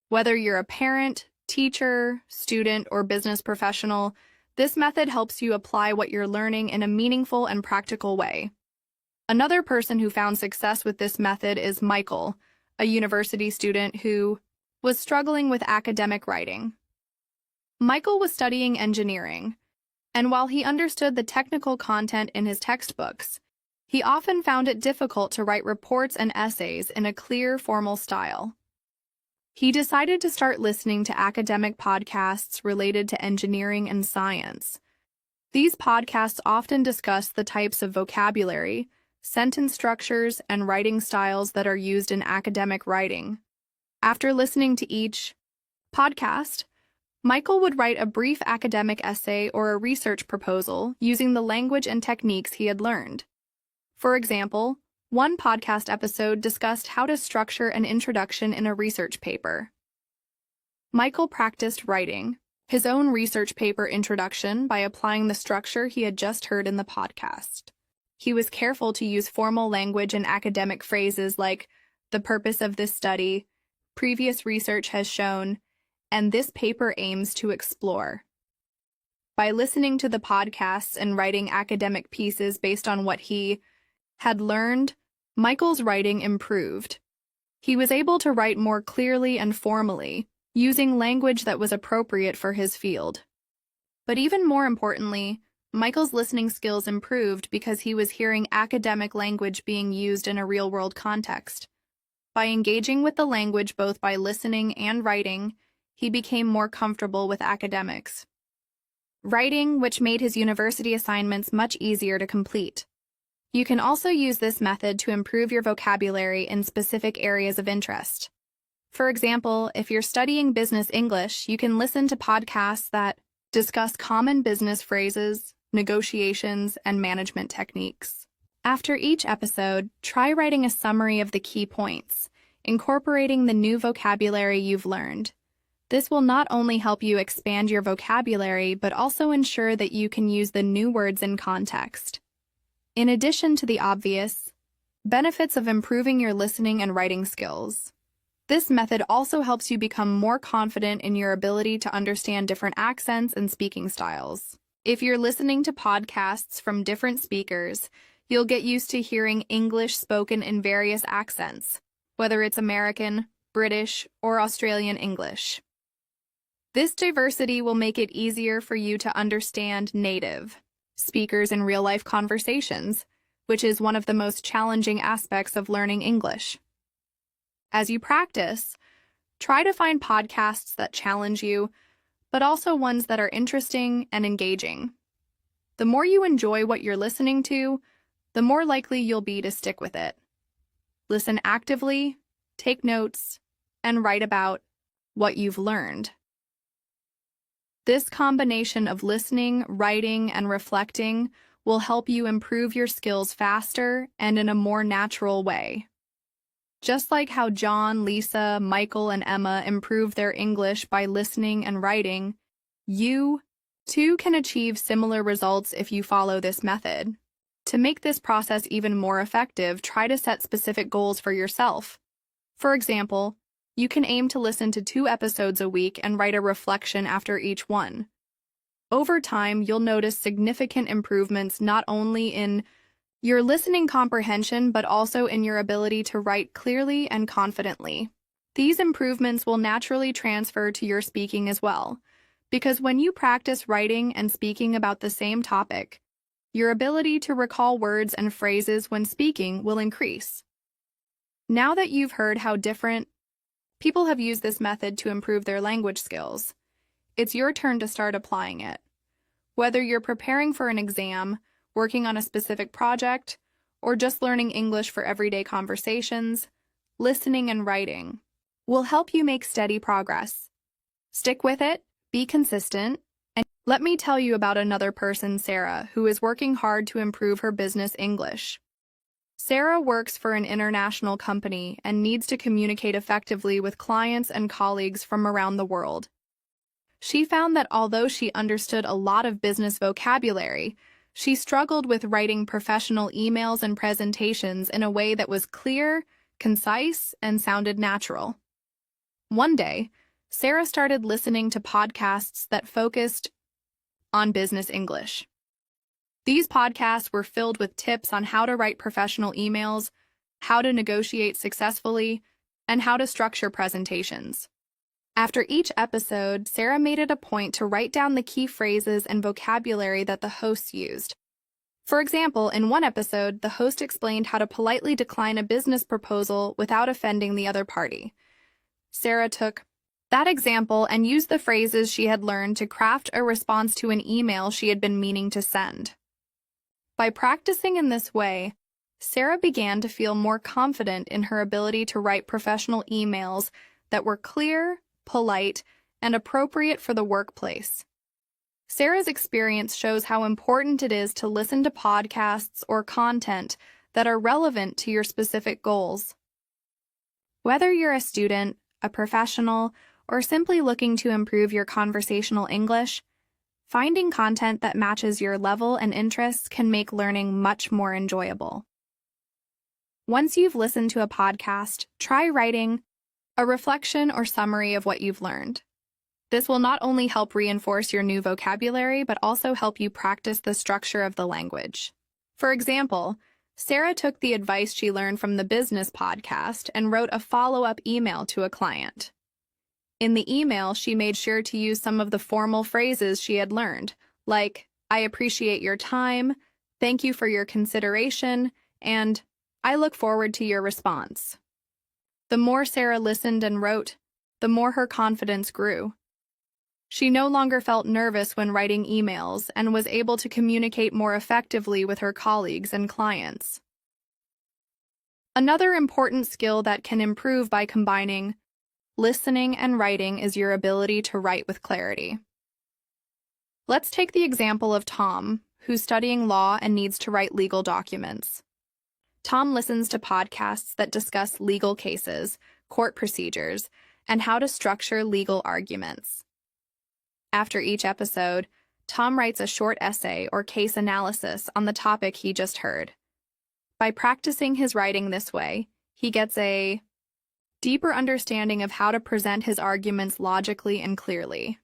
Whether you're a parent, teacher, student, or business professional, this method helps you apply what you're learning in a meaningful and practical way. Another person who found success with this method is Michael, a university student who was struggling with academic writing. Michael was studying engineering, and while he understood the technical content in his textbooks, he often found it difficult to write reports and essays in a clear, formal style. He decided to start listening to academic podcasts related to engineering and science. These podcasts often discuss the types of vocabulary, sentence structures, and writing styles that are used in academic writing. After listening to each podcast, Michael would write a brief academic essay or a research proposal using the language and techniques he had learned. For example, one podcast episode discussed how to structure an introduction in a research paper. Michael practiced writing his own research paper introduction by applying the structure he had just heard in the podcast. He was careful to use formal language and academic phrases like "the purpose of this study," "previous research has shown," and "this paper aims to explore." By listening to the podcasts and writing academic pieces based on what he had learned, Michael's writing improved. He was able to write more clearly and formally, using language that was appropriate for his field. But even more importantly, Michael's listening skills improved because he was hearing academic language being used in a real-world context. By engaging with the language both by listening and writing, he became more comfortable with academics writing, which made his university assignments much easier to complete. You can also use this method to improve your vocabulary in specific areas of interest. For example, if you're studying business English, you can listen to podcasts that discuss common business phrases, negotiations, and management techniques. After each episode, try writing a summary of the key points, incorporating the new vocabulary you've learned. This will not only help you expand your vocabulary, but also ensure that you can use the new words in context. In addition to the obvious benefits of improving your listening and writing skills, this method also helps you become more confident in your ability to understand different accents and speaking styles. If you're listening to podcasts from different speakers, you'll get used to hearing English spoken in various accents, whether it's American, British, or Australian English. This diversity will make it easier for you to understand native speakers in real-life conversations, which is one of the most challenging aspects of learning English. As you practice, try to find podcasts that challenge you, but also ones that are interesting and engaging. The more you enjoy what you're listening to, the more likely you'll be to stick with it. Listen actively, take notes, and write about what you've learned. This combination of listening, writing, and reflecting will help you improve your skills faster and in a more natural way. Just like how John, Lisa, Michael, and Emma improved their English by listening and writing, you, too, can achieve similar results if you follow this method. To make this process even more effective, try to set specific goals for yourself. For example, you can aim to listen to 2 episodes a week and write a reflection after each one. Over time, you'll notice significant improvements not only in your listening comprehension, but also in your ability to write clearly and confidently. These improvements will naturally transfer to your speaking as well, because when you practice writing and speaking about the same topic, your ability to recall words and phrases when speaking will increase. Now that you've heard how different people have used this method to improve their language skills, it's your turn to start applying it. Whether you're preparing for an exam, working on a specific project, or just learning English for everyday conversations, listening and writing will help you make steady progress. Stick with it, be consistent, and let me tell you about another person, Sarah, who is working hard to improve her business English. Sarah works for an international company and needs to communicate effectively with clients and colleagues from around the world. She found that although she understood a lot of business vocabulary, she struggled with writing professional emails and presentations in a way that was clear, concise, and sounded natural. One day, Sarah started listening to podcasts that focused on business English. These podcasts were filled with tips on how to write professional emails, how to negotiate successfully, and how to structure presentations. After each episode, Sarah made it a point to write down the key phrases and vocabulary that the hosts used. For example, in one episode, the host explained how to politely decline a business proposal without offending the other party. Sarah took that example and used the phrases she had learned to craft a response to an email she had been meaning to send. By practicing in this way, Sarah began to feel more confident in her ability to write professional emails that were clear, polite, and appropriate for the workplace. Sarah's experience shows how important it is to listen to podcasts or content that are relevant to your specific goals. Whether you're a student, a professional, or simply looking to improve your conversational English, finding content that matches your level and interests can make learning much more enjoyable. Once you've listened to a podcast, try writing a reflection or summary of what you've learned. This will not only help reinforce your new vocabulary, but also help you practice the structure of the language. For example, Sarah took the advice she learned from the business podcast and wrote a follow-up email to a client. In the email, she made sure to use some of the formal phrases she had learned, like, "I appreciate your time," "Thank you for your consideration," and "I look forward to your response." The more Sarah listened and wrote, the more her confidence grew. She no longer felt nervous when writing emails and was able to communicate more effectively with her colleagues and clients. Another important skill that can improve by combining listening and writing is your ability to write with clarity. Let's take the example of Tom, who's studying law and needs to write legal documents. Tom listens to podcasts that discuss legal cases, court procedures, and how to structure legal arguments. After each episode, Tom writes a short essay or case analysis on the topic he just heard. By practicing his writing this way, he gets a deeper understanding of how to present his arguments logically and clearly.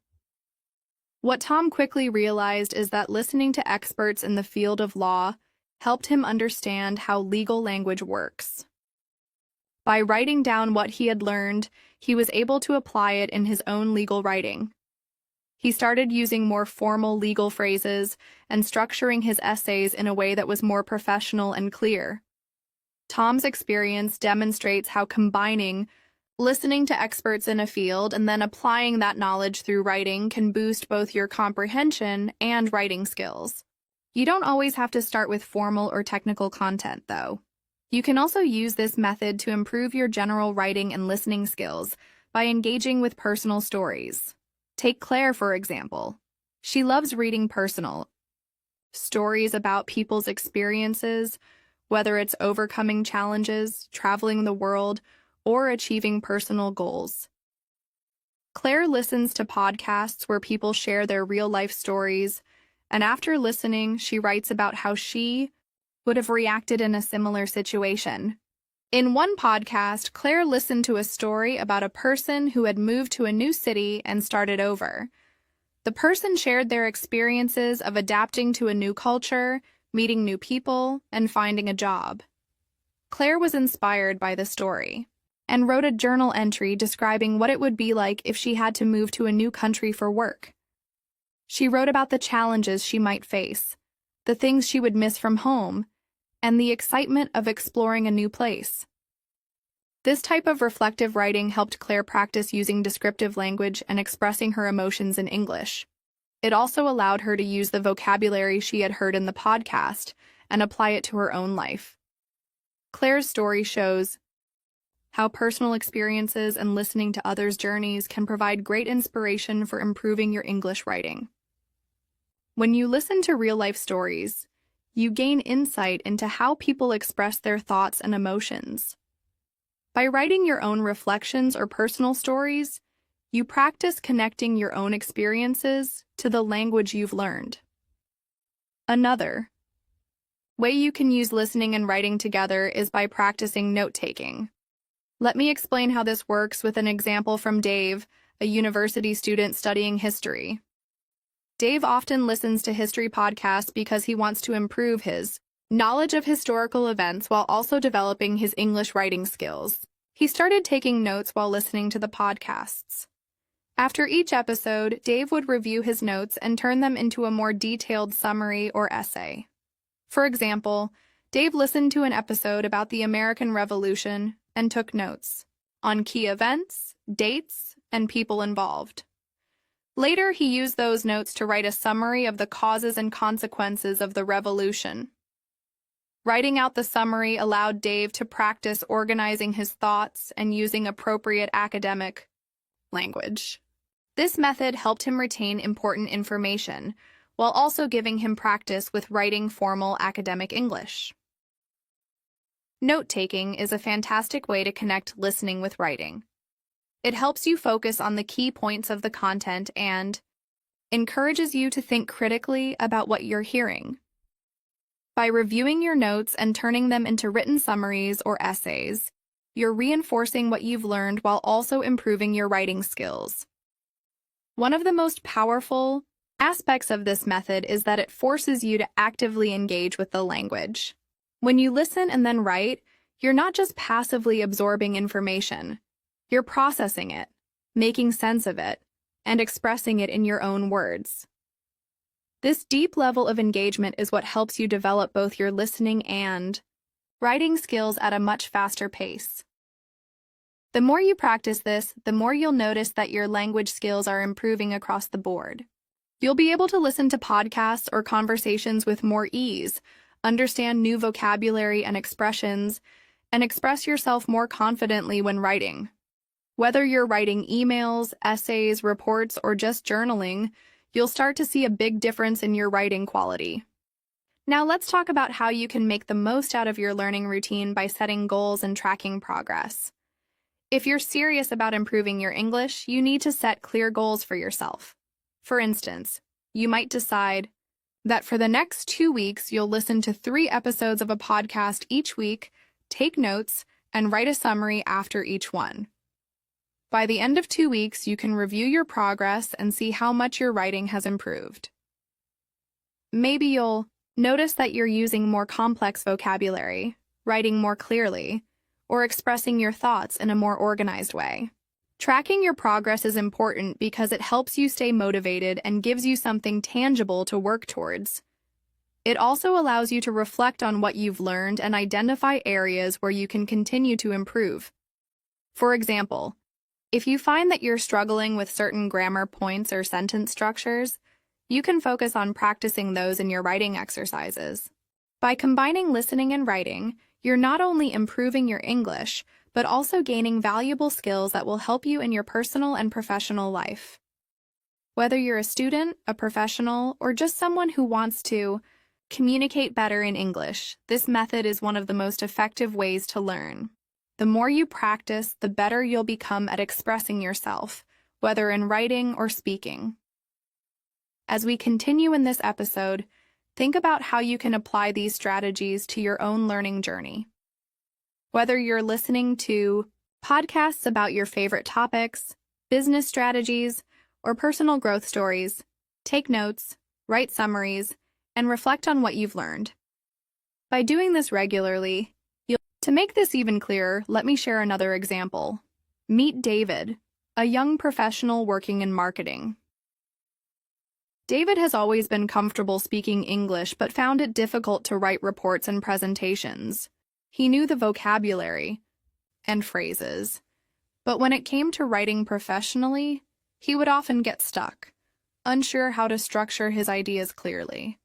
What Tom quickly realized is that listening to experts in the field of law helped him understand how legal language works. By writing down what he had learned, he was able to apply it in his own legal writing. He started using more formal legal phrases and structuring his essays in a way that was more professional and clear. Tom's experience demonstrates how combining listening to experts in a field and then applying that knowledge through writing can boost both your comprehension and writing skills. You don't always have to start with formal or technical content, though. You can also use this method to improve your general writing and listening skills by engaging with personal stories. Take Claire, for example. She loves reading personal stories about people's experiences, whether it's overcoming challenges, traveling the world, or achieving personal goals. Claire listens to podcasts where people share their real-life stories, and after listening, she writes about how she would have reacted in a similar situation. In one podcast, Claire listened to a story about a person who had moved to a new city and started over. The person shared their experiences of adapting to a new culture, meeting new people, and finding a job. Claire was inspired by the story and wrote a journal entry describing what it would be like if she had to move to a new country for work. She wrote about the challenges she might face, the things she would miss from home, and the excitement of exploring a new place. This type of reflective writing helped Claire practice using descriptive language and expressing her emotions in English. It also allowed her to use the vocabulary she had heard in the podcast and apply it to her own life. Claire's story shows how personal experiences and listening to others' journeys can provide great inspiration for improving your English writing. When you listen to real-life stories, you gain insight into how people express their thoughts and emotions. By writing your own reflections or personal stories, you practice connecting your own experiences to the language you've learned. Another way you can use listening and writing together is by practicing note-taking. Let me explain how this works with an example from Dave, a university student studying history. Dave often listens to history podcasts because he wants to improve his knowledge of historical events while also developing his English writing skills. He started taking notes while listening to the podcasts. After each episode, Dave would review his notes and turn them into a more detailed summary or essay. For example, Dave listened to an episode about the American Revolution and took notes on key events, dates, and people involved. Later, he used those notes to write a summary of the causes and consequences of the revolution. Writing out the summary allowed Dave to practice organizing his thoughts and using appropriate academic language. This method helped him retain important information, while also giving him practice with writing formal academic English. Note-taking is a fantastic way to connect listening with writing. It helps you focus on the key points of the content and encourages you to think critically about what you're hearing. By reviewing your notes and turning them into written summaries or essays, you're reinforcing what you've learned while also improving your writing skills. One of the most powerful aspects of this method is that it forces you to actively engage with the language. When you listen and then write, you're not just passively absorbing information. You're processing it, making sense of it, and expressing it in your own words. This deep level of engagement is what helps you develop both your listening and writing skills at a much faster pace. The more you practice this, the more you'll notice that your language skills are improving across the board. You'll be able to listen to podcasts or conversations with more ease, understand new vocabulary and expressions, and express yourself more confidently when writing. Whether you're writing emails, essays, reports, or just journaling, you'll start to see a big difference in your writing quality. Now let's talk about how you can make the most out of your learning routine by setting goals and tracking progress. If you're serious about improving your English, you need to set clear goals for yourself. For instance, you might decide that for the next 2 weeks, you'll listen to 3 episodes of a podcast each week, take notes, and write a summary after each one. By the end of 2 weeks, you can review your progress and see how much your writing has improved. Maybe you'll notice that you're using more complex vocabulary, writing more clearly, or expressing your thoughts in a more organized way. Tracking your progress is important because it helps you stay motivated and gives you something tangible to work towards. It also allows you to reflect on what you've learned and identify areas where you can continue to improve. For example, if you find that you're struggling with certain grammar points or sentence structures, you can focus on practicing those in your writing exercises. By combining listening and writing, you're not only improving your English, but also gaining valuable skills that will help you in your personal and professional life. Whether you're a student, a professional, or just someone who wants to communicate better in English, this method is one of the most effective ways to learn. The more you practice, the better you'll become at expressing yourself, whether in writing or speaking. As we continue in this episode, think about how you can apply these strategies to your own learning journey. Whether you're listening to podcasts about your favorite topics, business strategies, or personal growth stories, take notes, write summaries, and reflect on what you've learned. By doing this regularly, to make this even clearer, let me share another example. Meet David, a young professional working in marketing. David has always been comfortable speaking English but found it difficult to write reports and presentations. He knew the vocabulary and phrases, but when it came to writing professionally, he would often get stuck, unsure how to structure his ideas clearly.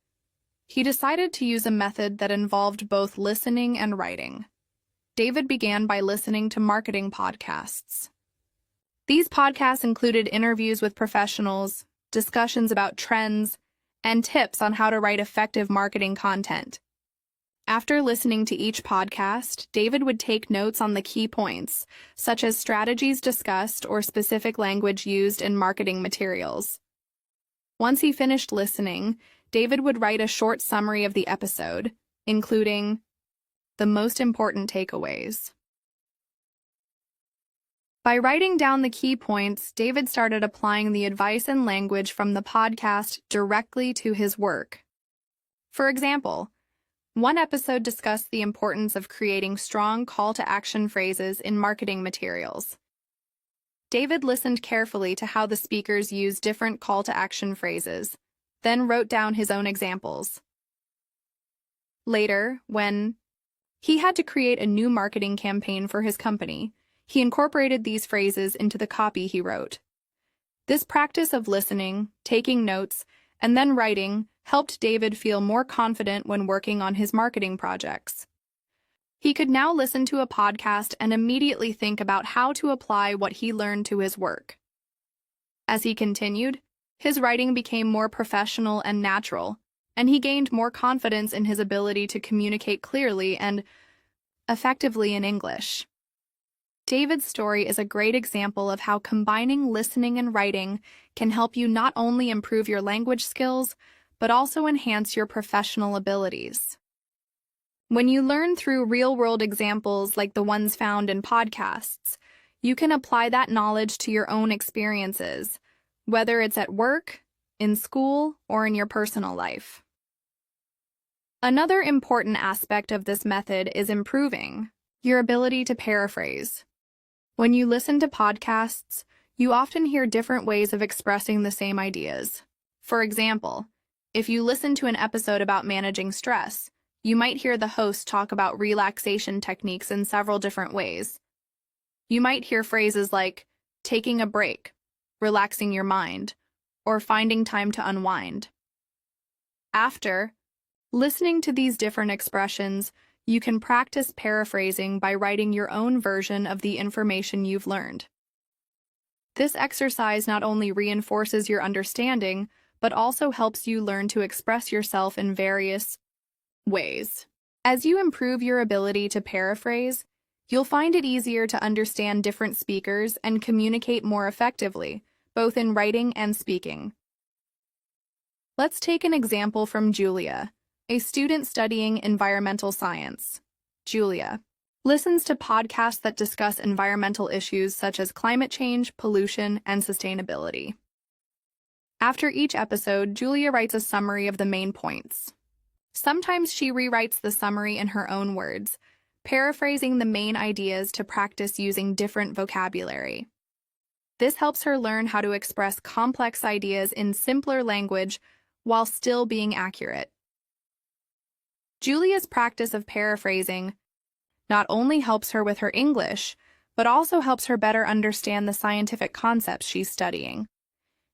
He decided to use a method that involved both listening and writing. David began by listening to marketing podcasts. These podcasts included interviews with professionals, discussions about trends, and tips on how to write effective marketing content. After listening to each podcast, David would take notes on the key points, such as strategies discussed or specific language used in marketing materials. Once he finished listening, David would write a short summary of the episode, including the most important takeaways. By writing down the key points, David started applying the advice and language from the podcast directly to his work. For example, one episode discussed the importance of creating strong call-to-action phrases in marketing materials. David listened carefully to how the speakers used different call-to-action phrases, then wrote down his own examples. Later, when he had to create a new marketing campaign for his company, he incorporated these phrases into the copy he wrote. This practice of listening, taking notes, and then writing helped David feel more confident when working on his marketing projects. He could now listen to a podcast and immediately think about how to apply what he learned to his work. As he continued, his writing became more professional and natural, and he gained more confidence in his ability to communicate clearly and effectively in English. David's story is a great example of how combining listening and writing can help you not only improve your language skills, but also enhance your professional abilities. When you learn through real-world examples like the ones found in podcasts, you can apply that knowledge to your own experiences, whether it's at work, in school, or in your personal life. Another important aspect of this method is improving your ability to paraphrase. When you listen to podcasts, you often hear different ways of expressing the same ideas. For example, if you listen to an episode about managing stress, you might hear the host talk about relaxation techniques in several different ways. You might hear phrases like taking a break, relaxing your mind, or finding time to unwind. After listening to these different expressions, you can practice paraphrasing by writing your own version of the information you've learned. This exercise not only reinforces your understanding, but also helps you learn to express yourself in various ways. As you improve your ability to paraphrase, you'll find it easier to understand different speakers and communicate more effectively, both in writing and speaking. Let's take an example from Julia, a student studying environmental science. Julia listens to podcasts that discuss environmental issues such as climate change, pollution, and sustainability. After each episode, Julia writes a summary of the main points. Sometimes she rewrites the summary in her own words, paraphrasing the main ideas to practice using different vocabulary. This helps her learn how to express complex ideas in simpler language while still being accurate. Julia's practice of paraphrasing not only helps her with her English, but also helps her better understand the scientific concepts she's studying.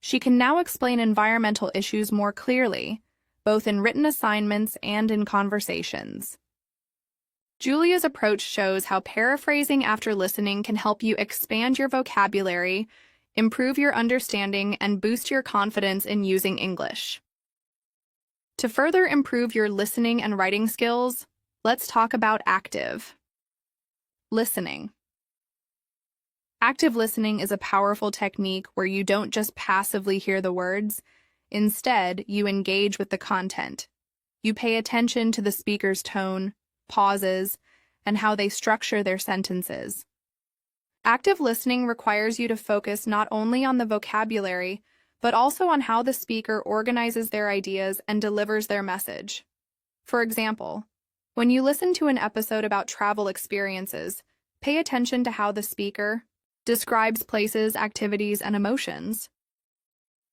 She can now explain environmental issues more clearly, both in written assignments and in conversations. Julia's approach shows how paraphrasing after listening can help you expand your vocabulary, improve your understanding, and boost your confidence in using English. To further improve your listening and writing skills, let's talk about active listening. Active listening is a powerful technique where you don't just passively hear the words. Instead, you engage with the content. You pay attention to the speaker's tone, pauses, and how they structure their sentences. Active listening requires you to focus not only on the vocabulary, but also on how the speaker organizes their ideas and delivers their message. For example, when you listen to an episode about travel experiences, pay attention to how the speaker describes places, activities, and emotions.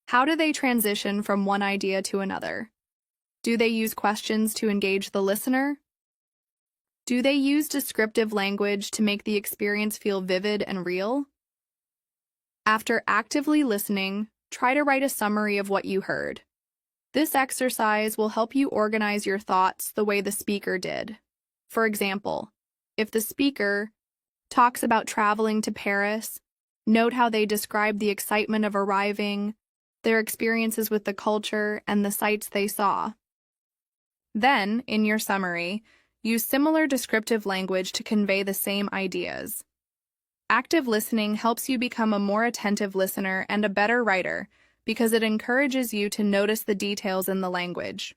How do they transition from one idea to another? Do they use questions to engage the listener? Do they use descriptive language to make the experience feel vivid and real? After actively listening, try to write a summary of what you heard. This exercise will help you organize your thoughts the way the speaker did. For example, if the speaker talks about traveling to Paris, note how they describe the excitement of arriving, their experiences with the culture, and the sights they saw. Then, in your summary, use similar descriptive language to convey the same ideas. Active listening helps you become a more attentive listener and a better writer because it encourages you to notice the details in the language.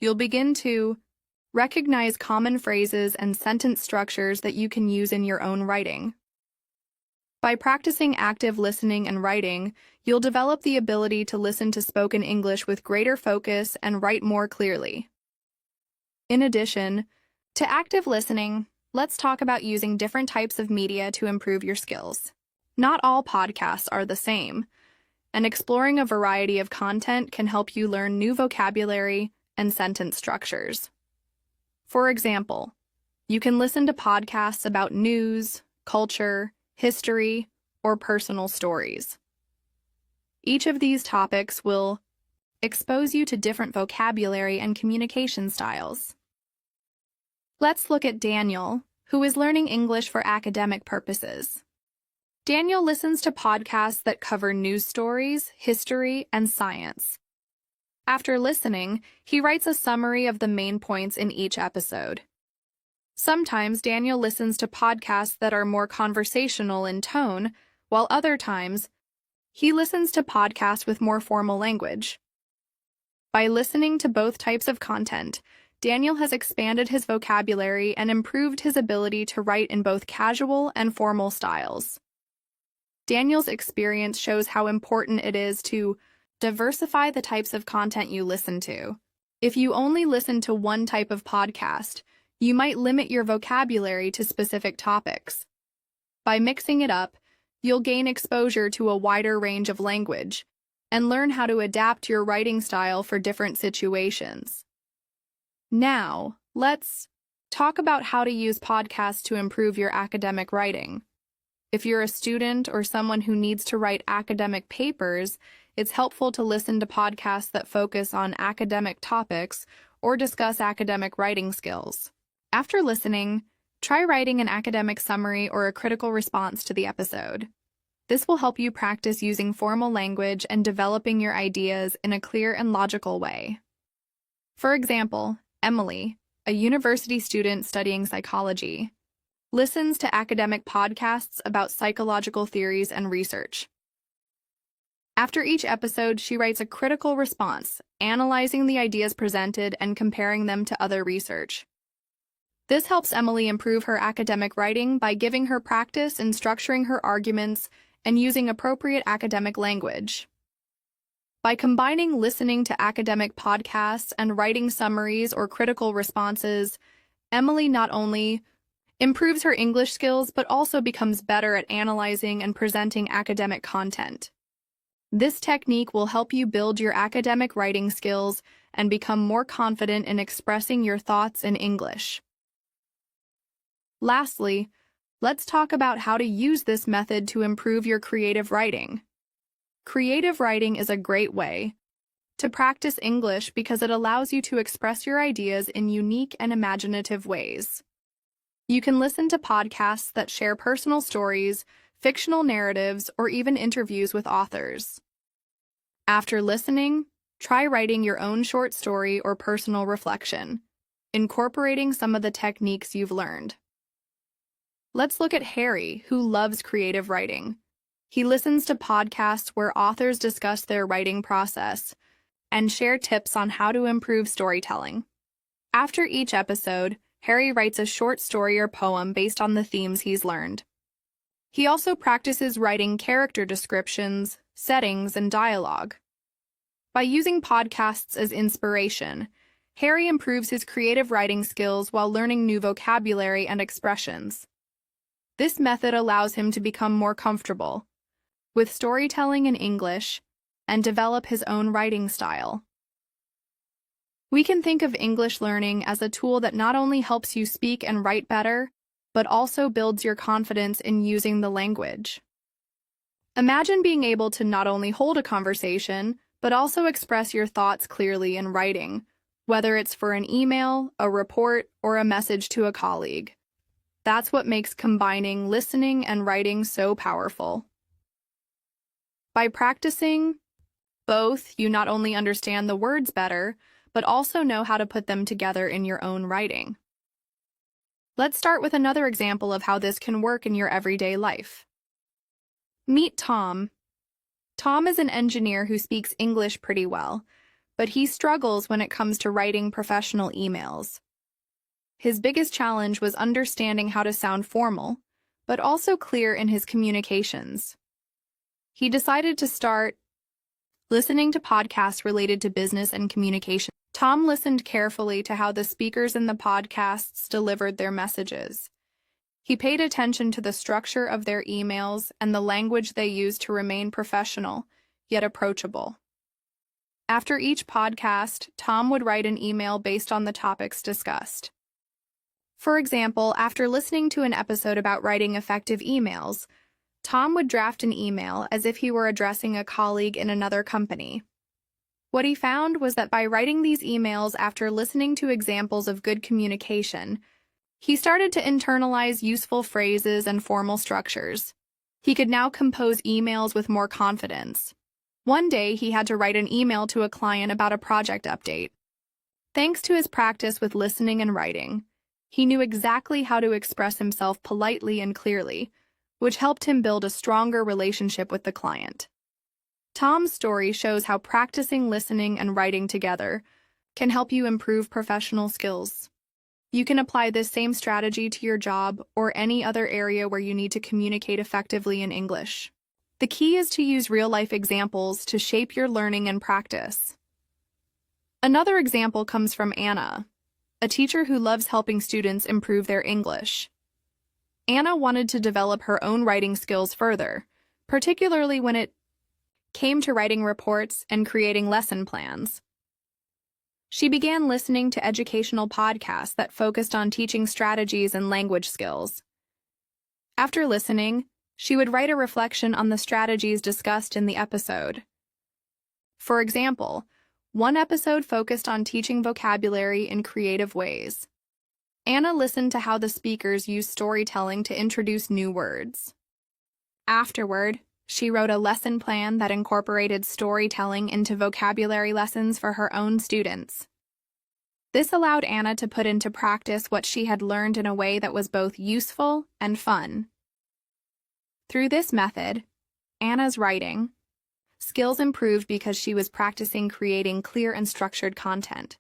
You'll begin to recognize common phrases and sentence structures that you can use in your own writing. By practicing active listening and writing, you'll develop the ability to listen to spoken English with greater focus and write more clearly. In addition to active listening, let's talk about using different types of media to improve your skills. Not all podcasts are the same, and exploring a variety of content can help you learn new vocabulary and sentence structures. For example, you can listen to podcasts about news, culture, history, or personal stories. Each of these topics will expose you to different vocabulary and communication styles. Let's look at Daniel, who is learning English for academic purposes. Daniel listens to podcasts that cover news stories, history, and science. After listening, he writes a summary of the main points in each episode. Sometimes Daniel listens to podcasts that are more conversational in tone, while other times, he listens to podcasts with more formal language. By listening to both types of content, Daniel has expanded his vocabulary and improved his ability to write in both casual and formal styles. Daniel's experience shows how important it is to diversify the types of content you listen to. If you only listen to one type of podcast, you might limit your vocabulary to specific topics. By mixing it up, you'll gain exposure to a wider range of language and learn how to adapt your writing style for different situations. Now, let's talk about how to use podcasts to improve your academic writing. If you're a student or someone who needs to write academic papers, it's helpful to listen to podcasts that focus on academic topics or discuss academic writing skills. After listening, try writing an academic summary or a critical response to the episode. This will help you practice using formal language and developing your ideas in a clear and logical way. For example, Emily, a university student studying psychology, listens to academic podcasts about psychological theories and research. After each episode, she writes a critical response, analyzing the ideas presented and comparing them to other research. This helps Emily improve her academic writing by giving her practice in structuring her arguments and using appropriate academic language. By combining listening to academic podcasts and writing summaries or critical responses, Emily not only improves her English skills but also becomes better at analyzing and presenting academic content. This technique will help you build your academic writing skills and become more confident in expressing your thoughts in English. Lastly, let's talk about how to use this method to improve your creative writing. Creative writing is a great way to practice English because it allows you to express your ideas in unique and imaginative ways. You can listen to podcasts that share personal stories, fictional narratives, or even interviews with authors. After listening, try writing your own short story or personal reflection, incorporating some of the techniques you've learned. Let's look at Harry, who loves creative writing. He listens to podcasts where authors discuss their writing process and share tips on how to improve storytelling. After each episode, Harry writes a short story or poem based on the themes he's learned. He also practices writing character descriptions, settings, and dialogue. By using podcasts as inspiration, Harry improves his creative writing skills while learning new vocabulary and expressions. This method allows him to become more comfortable with storytelling in English and develop his own writing style. We can think of English learning as a tool that not only helps you speak and write better, but also builds your confidence in using the language. Imagine being able to not only hold a conversation, but also express your thoughts clearly in writing, whether it's for an email, a report, or a message to a colleague. That's what makes combining listening and writing so powerful. By practicing both, you not only understand the words better, but also know how to put them together in your own writing. Let's start with another example of how this can work in your everyday life. Meet Tom. Tom is an engineer who speaks English pretty well, but he struggles when it comes to writing professional emails. His biggest challenge was understanding how to sound formal, but also clear in his communications. He decided to start listening to podcasts related to business and communication. Tom listened carefully to how the speakers in the podcasts delivered their messages. He paid attention to the structure of their emails and the language they used to remain professional, yet approachable. After each podcast, Tom would write an email based on the topics discussed. For example, after listening to an episode about writing effective emails, Tom would draft an email as if he were addressing a colleague in another company. What he found was that by writing these emails after listening to examples of good communication, he started to internalize useful phrases and formal structures. He could now compose emails with more confidence. One day, he had to write an email to a client about a project update. Thanks to his practice with listening and writing, he knew exactly how to express himself politely and clearly, which helped him build a stronger relationship with the client. Tom's story shows how practicing listening and writing together can help you improve professional skills. You can apply this same strategy to your job or any other area where you need to communicate effectively in English. The key is to use real-life examples to shape your learning and practice. Another example comes from Anna, a teacher who loves helping students improve their English. Anna wanted to develop her own writing skills further, particularly when it came to writing reports and creating lesson plans. She began listening to educational podcasts that focused on teaching strategies and language skills. After listening, she would write a reflection on the strategies discussed in the episode. For example, one episode focused on teaching vocabulary in creative ways. Anna listened to how the speakers used storytelling to introduce new words. Afterward, she wrote a lesson plan that incorporated storytelling into vocabulary lessons for her own students. This allowed Anna to put into practice what she had learned in a way that was both useful and fun. Through this method, Anna's writing skills improved because she was practicing creating clear and structured content.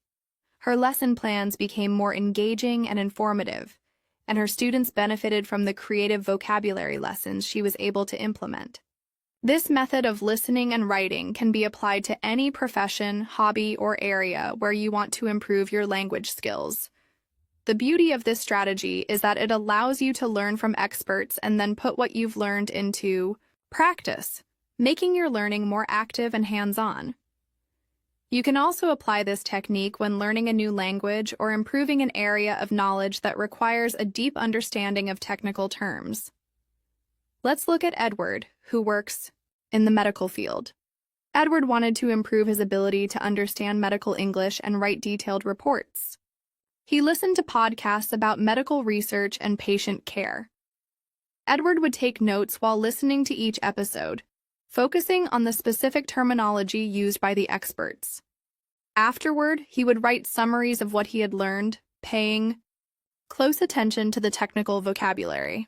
Her lesson plans became more engaging and informative, and her students benefited from the creative vocabulary lessons she was able to implement. This method of listening and writing can be applied to any profession, hobby, or area where you want to improve your language skills. The beauty of this strategy is that it allows you to learn from experts and then put what you've learned into practice, making your learning more active and hands-on. You can also apply this technique when learning a new language or improving an area of knowledge that requires a deep understanding of technical terms. Let's look at Edward, who works in the medical field. Edward wanted to improve his ability to understand medical English and write detailed reports. He listened to podcasts about medical research and patient care. Edward would take notes while listening to each episode, focusing on the specific terminology used by the experts. Afterward, he would write summaries of what he had learned, paying close attention to the technical vocabulary.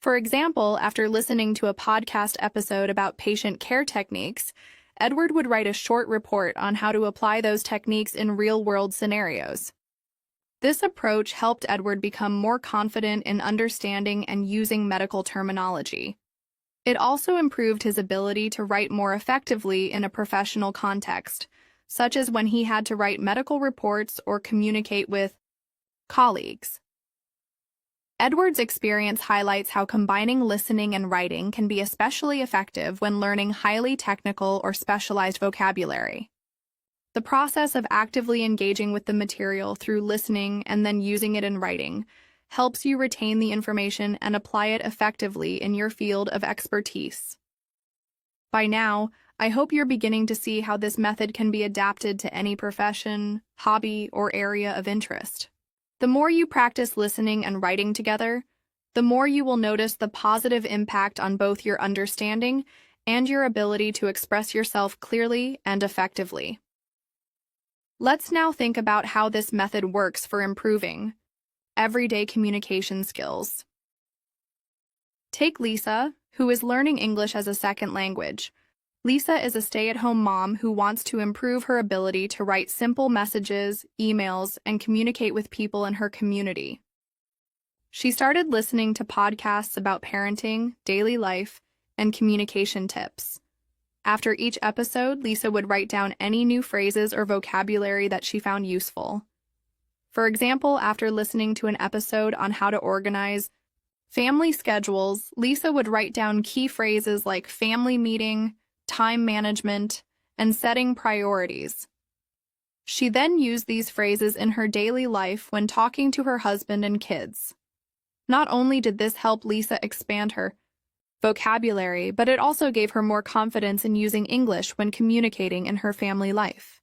For example, after listening to a podcast episode about patient care techniques, Edward would write a short report on how to apply those techniques in real-world scenarios. This approach helped Edward become more confident in understanding and using medical terminology. It also improved his ability to write more effectively in a professional context, such as when he had to write medical reports or communicate with colleagues. Edward's experience highlights how combining listening and writing can be especially effective when learning highly technical or specialized vocabulary. The process of actively engaging with the material through listening and then using it in writing helps you retain the information and apply it effectively in your field of expertise. By now, I hope you're beginning to see how this method can be adapted to any profession, hobby, or area of interest. The more you practice listening and writing together, the more you will notice the positive impact on both your understanding and your ability to express yourself clearly and effectively. Let's now think about how this method works for improving everyday communication skills. Take Lisa, who is learning English as a second language. Lisa is a stay-at-home mom who wants to improve her ability to write simple messages, emails, and communicate with people in her community. She started listening to podcasts about parenting, daily life, and communication tips. After each episode, Lisa would write down any new phrases or vocabulary that she found useful. For example, after listening to an episode on how to organize family schedules, Lisa would write down key phrases like family meeting, time management, and setting priorities. She then used these phrases in her daily life when talking to her husband and kids. Not only did this help Lisa expand her vocabulary, but it also gave her more confidence in using English when communicating in her family life.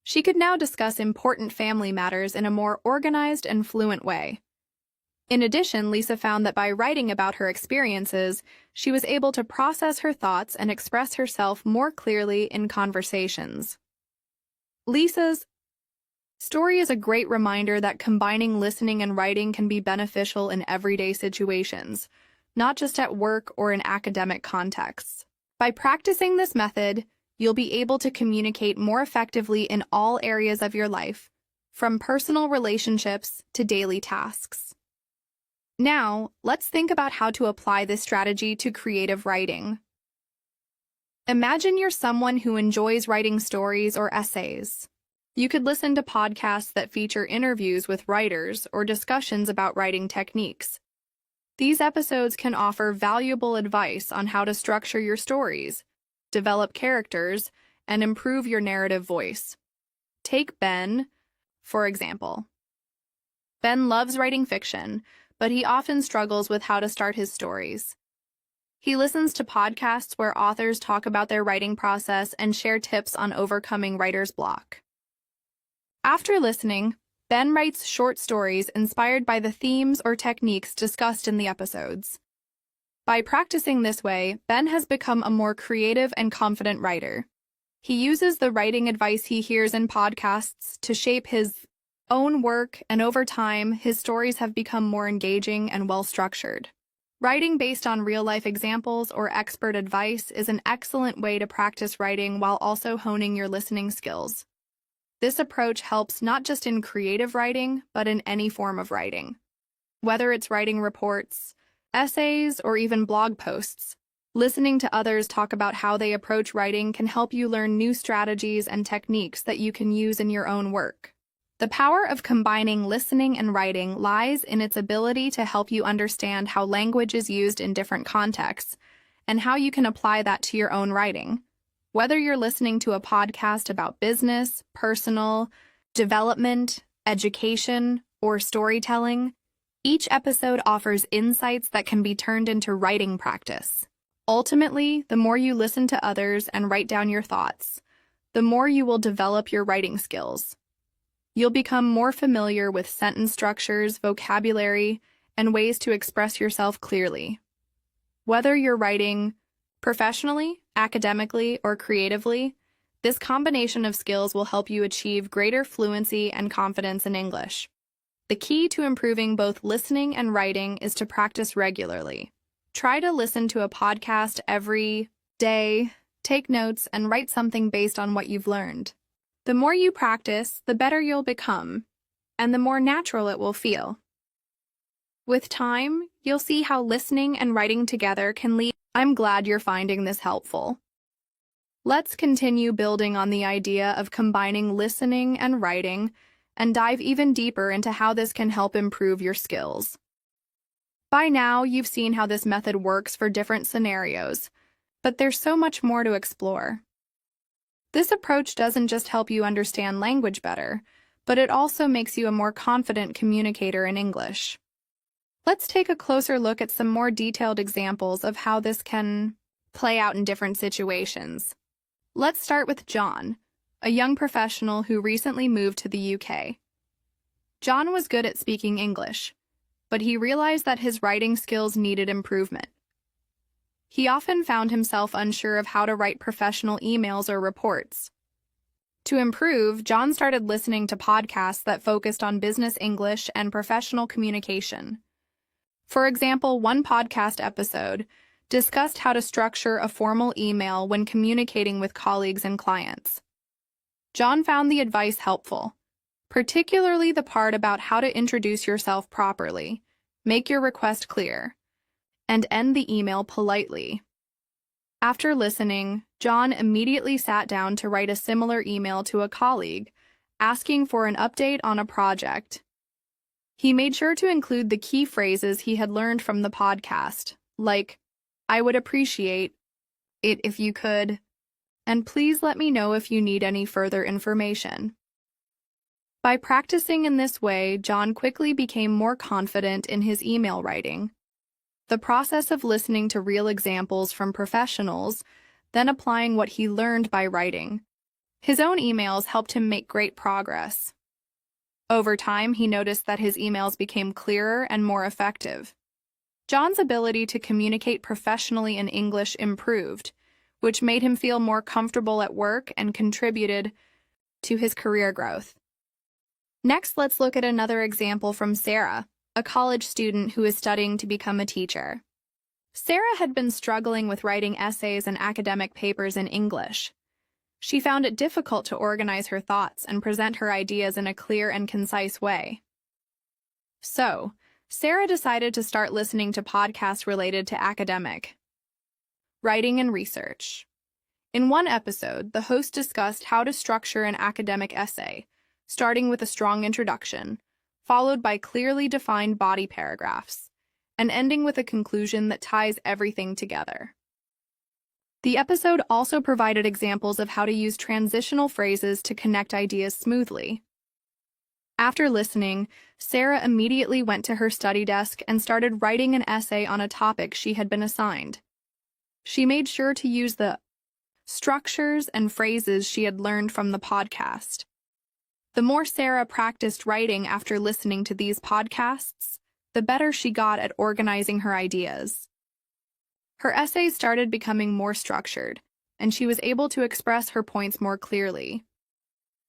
She could now discuss important family matters in a more organized and fluent way. In addition, Lisa found that by writing about her experiences, she was able to process her thoughts and express herself more clearly in conversations. Lisa's story is a great reminder that combining listening and writing can be beneficial in everyday situations, not just at work or in academic contexts. By practicing this method, you'll be able to communicate more effectively in all areas of your life, from personal relationships to daily tasks. Now, let's think about how to apply this strategy to creative writing. Imagine you're someone who enjoys writing stories or essays. You could listen to podcasts that feature interviews with writers or discussions about writing techniques. These episodes can offer valuable advice on how to structure your stories, develop characters, and improve your narrative voice. Take Ben, for example. Ben loves writing fiction, but he often struggles with how to start his stories. He listens to podcasts where authors talk about their writing process and share tips on overcoming writer's block. After listening, Ben writes short stories inspired by the themes or techniques discussed in the episodes. By practicing this way, Ben has become a more creative and confident writer. He uses the writing advice he hears in podcasts to shape his own work, and over time, his stories have become more engaging and well-structured. Writing based on real-life examples or expert advice is an excellent way to practice writing while also honing your listening skills. This approach helps not just in creative writing, but in any form of writing. Whether it's writing reports, essays, or even blog posts, listening to others talk about how they approach writing can help you learn new strategies and techniques that you can use in your own work. The power of combining listening and writing lies in its ability to help you understand how language is used in different contexts and how you can apply that to your own writing. Whether you're listening to a podcast about business, personal development, education, or storytelling, each episode offers insights that can be turned into writing practice. Ultimately, the more you listen to others and write down your thoughts, the more you will develop your writing skills. You'll become more familiar with sentence structures, vocabulary, and ways to express yourself clearly. Whether you're writing professionally, academically, or creatively, this combination of skills will help you achieve greater fluency and confidence in English. The key to improving both listening and writing is to practice regularly. Try to listen to a podcast every day, take notes, and write something based on what you've learned. The more you practice, the better you'll become, and the more natural it will feel. With time, you'll see how listening and writing together can lead. I'm glad you're finding this helpful. Let's continue building on the idea of combining listening and writing and dive even deeper into how this can help improve your skills. By now, you've seen how this method works for different scenarios, but there's so much more to explore. This approach doesn't just help you understand language better, but it also makes you a more confident communicator in English. Let's take a closer look at some more detailed examples of how this can play out in different situations. Let's start with John, a young professional who recently moved to the UK. John was good at speaking English, but he realized that his writing skills needed improvement. He often found himself unsure of how to write professional emails or reports. To improve, John started listening to podcasts that focused on business English and professional communication. For example, one podcast episode discussed how to structure a formal email when communicating with colleagues and clients. John found the advice helpful, particularly the part about how to introduce yourself properly, make your request clear, and end the email politely. After listening, John immediately sat down to write a similar email to a colleague, asking for an update on a project. He made sure to include the key phrases he had learned from the podcast, like, "I would appreciate it if you could," and "please let me know if you need any further information." By practicing in this way, John quickly became more confident in his email writing. The process of listening to real examples from professionals, then applying what he learned by writing his own emails helped him make great progress. Over time, he noticed that his emails became clearer and more effective. John's ability to communicate professionally in English improved, which made him feel more comfortable at work and contributed to his career growth. Next, let's look at another example from Sarah, a college student who is studying to become a teacher. Sarah had been struggling with writing essays and academic papers in English. She found it difficult to organize her thoughts and present her ideas in a clear and concise way. So, Sarah decided to start listening to podcasts related to academic writing and research. In one episode, the host discussed how to structure an academic essay, starting with a strong introduction, followed by clearly defined body paragraphs, and ending with a conclusion that ties everything together. The episode also provided examples of how to use transitional phrases to connect ideas smoothly. After listening, Sarah immediately went to her study desk and started writing an essay on a topic she had been assigned. She made sure to use the structures and phrases she had learned from the podcast. The more Sarah practiced writing after listening to these podcasts, the better she got at organizing her ideas. Her essays started becoming more structured, and she was able to express her points more clearly.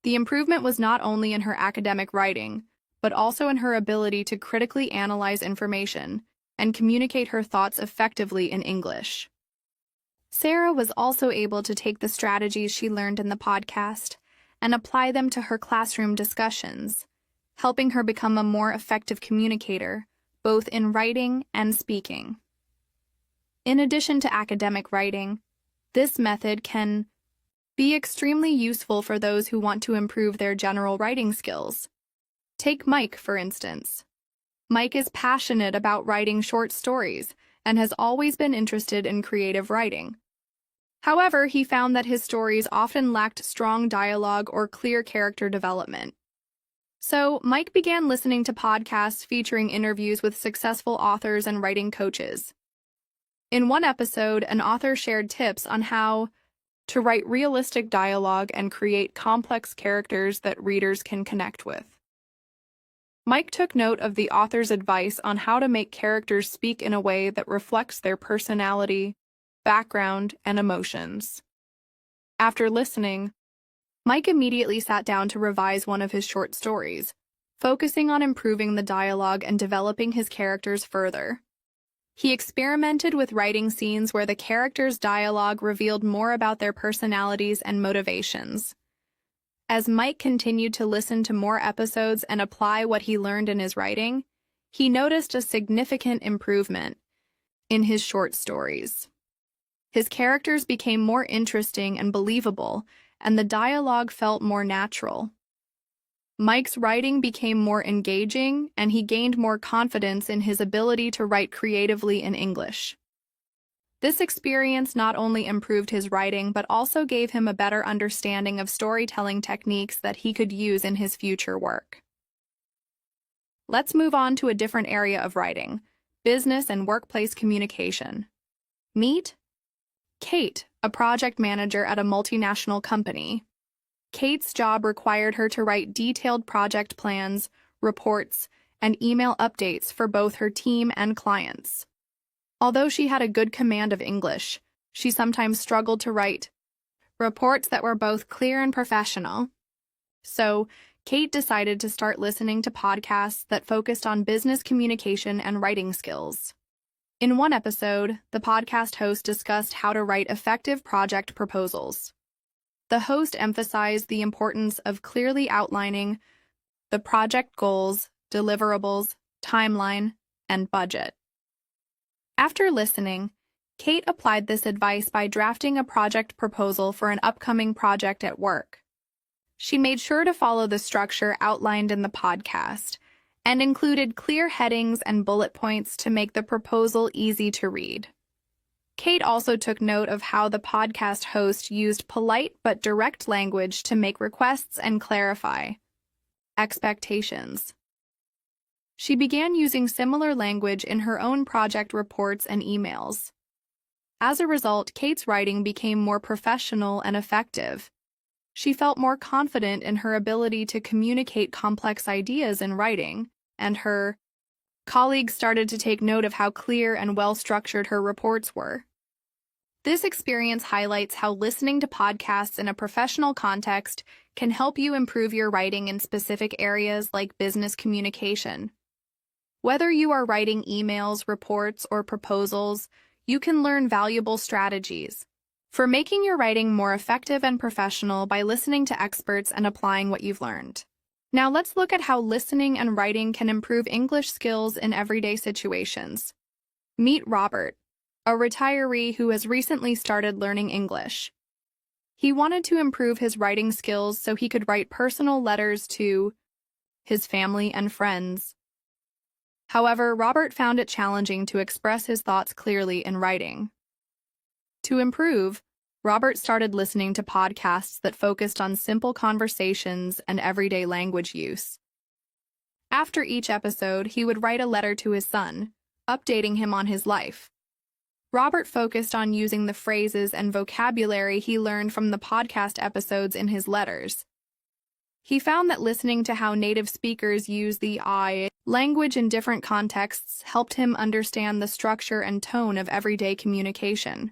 The improvement was not only in her academic writing, but also in her ability to critically analyze information and communicate her thoughts effectively in English. Sarah was also able to take the strategies she learned in the podcast and apply them to her classroom discussions, helping her become a more effective communicator, both in writing and speaking. In addition to academic writing, this method can be extremely useful for those who want to improve their general writing skills. Take Mike, for instance. Mike is passionate about writing short stories and has always been interested in creative writing. However, he found that his stories often lacked strong dialogue or clear character development. So, Mike began listening to podcasts featuring interviews with successful authors and writing coaches. In one episode, an author shared tips on how to write realistic dialogue and create complex characters that readers can connect with. Mike took note of the author's advice on how to make characters speak in a way that reflects their personality, background, and emotions. After listening, Mike immediately sat down to revise one of his short stories, focusing on improving the dialogue and developing his characters further. He experimented with writing scenes where the characters' dialogue revealed more about their personalities and motivations. As Mike continued to listen to more episodes and apply what he learned in his writing, he noticed a significant improvement in his short stories. His characters became more interesting and believable, and the dialogue felt more natural. Mike's writing became more engaging, and he gained more confidence in his ability to write creatively in English. This experience not only improved his writing, but also gave him a better understanding of storytelling techniques that he could use in his future work. Let's move on to a different area of writing: business and workplace communication. Meet Kate, a project manager at a multinational company. Kate's job required her to write detailed project plans, reports, and email updates for both her team and clients. Although she had a good command of English, she sometimes struggled to write reports that were both clear and professional. So, Kate decided to start listening to podcasts that focused on business communication and writing skills. In one episode, the podcast host discussed how to write effective project proposals. The host emphasized the importance of clearly outlining the project goals, deliverables, timeline, and budget. After listening, Kate applied this advice by drafting a project proposal for an upcoming project at work. She made sure to follow the structure outlined in the podcast and included clear headings and bullet points to make the proposal easy to read. Kate also took note of how the podcast host used polite but direct language to make requests and clarify expectations. She began using similar language in her own project reports and emails. As a result, Kate's writing became more professional and effective. She felt more confident in her ability to communicate complex ideas in writing, and her colleagues started to take note of how clear and well-structured her reports were. This experience highlights how listening to podcasts in a professional context can help you improve your writing in specific areas like business communication. Whether you are writing emails, reports, or proposals, you can learn valuable strategies for making your writing more effective and professional by listening to experts and applying what you've learned. Now let's look at how listening and writing can improve English skills in everyday situations. Meet Robert, a retiree who has recently started learning English. He wanted to improve his writing skills so he could write personal letters to his family and friends. However, Robert found it challenging to express his thoughts clearly in writing. To improve, Robert started listening to podcasts that focused on simple conversations and everyday language use. After each episode, he would write a letter to his son, updating him on his life. Robert focused on using the phrases and vocabulary he learned from the podcast episodes in his letters. He found that listening to how native speakers use the I language in different contexts helped him understand the structure and tone of everyday communication.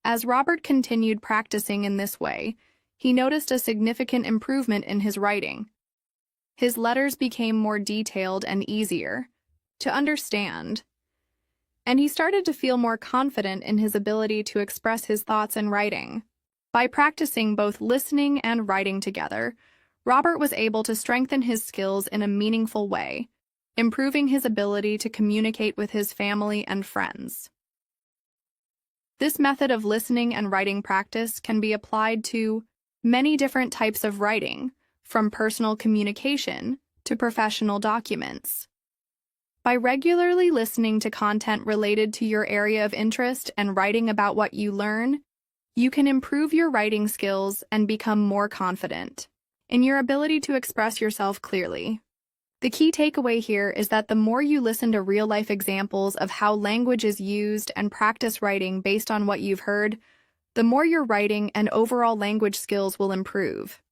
As Robert continued practicing in this way, he noticed a significant improvement in his writing. His letters became more detailed and easier to understand, and he started to feel more confident in his ability to express his thoughts in writing. By practicing both listening and writing together, Robert was able to strengthen his skills in a meaningful way, improving his ability to communicate with his family and friends. This method of listening and writing practice can be applied to many different types of writing, from personal communication to professional documents. By regularly listening to content related to your area of interest and writing about what you learn, you can improve your writing skills and become more confident in your ability to express yourself clearly. The key takeaway here is that the more you listen to real-life examples of how language is used and practice writing based on what you've heard, the more your writing and overall language skills will improve.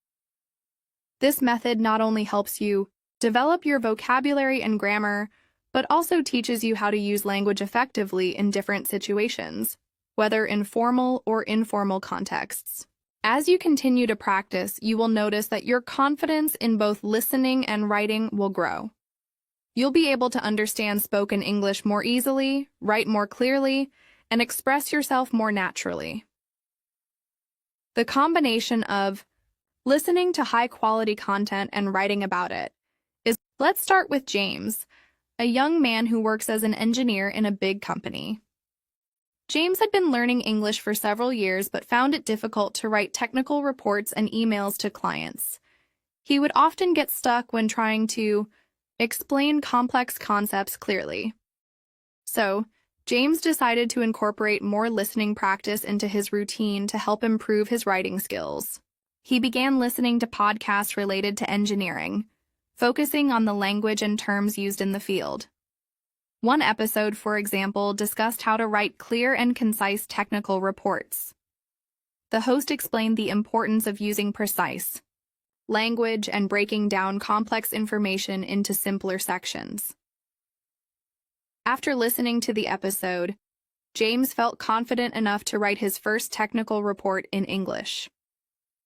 This method not only helps you develop your vocabulary and grammar, but also teaches you how to use language effectively in different situations, whether in formal or informal contexts. As you continue to practice, you will notice that your confidence in both listening and writing will grow. You'll be able to understand spoken English more easily, write more clearly, and express yourself more naturally. The combination of listening to high-quality content and writing about it is. Let's start with James, a young man who works as an engineer in a big company. James had been learning English for several years but found it difficult to write technical reports and emails to clients. He would often get stuck when trying to explain complex concepts clearly. So, James decided to incorporate more listening practice into his routine to help improve his writing skills. He began listening to podcasts related to engineering, focusing on the language and terms used in the field. One episode, for example, discussed how to write clear and concise technical reports. The host explained the importance of using precise language and breaking down complex information into simpler sections. After listening to the episode, James felt confident enough to write his first technical report in English.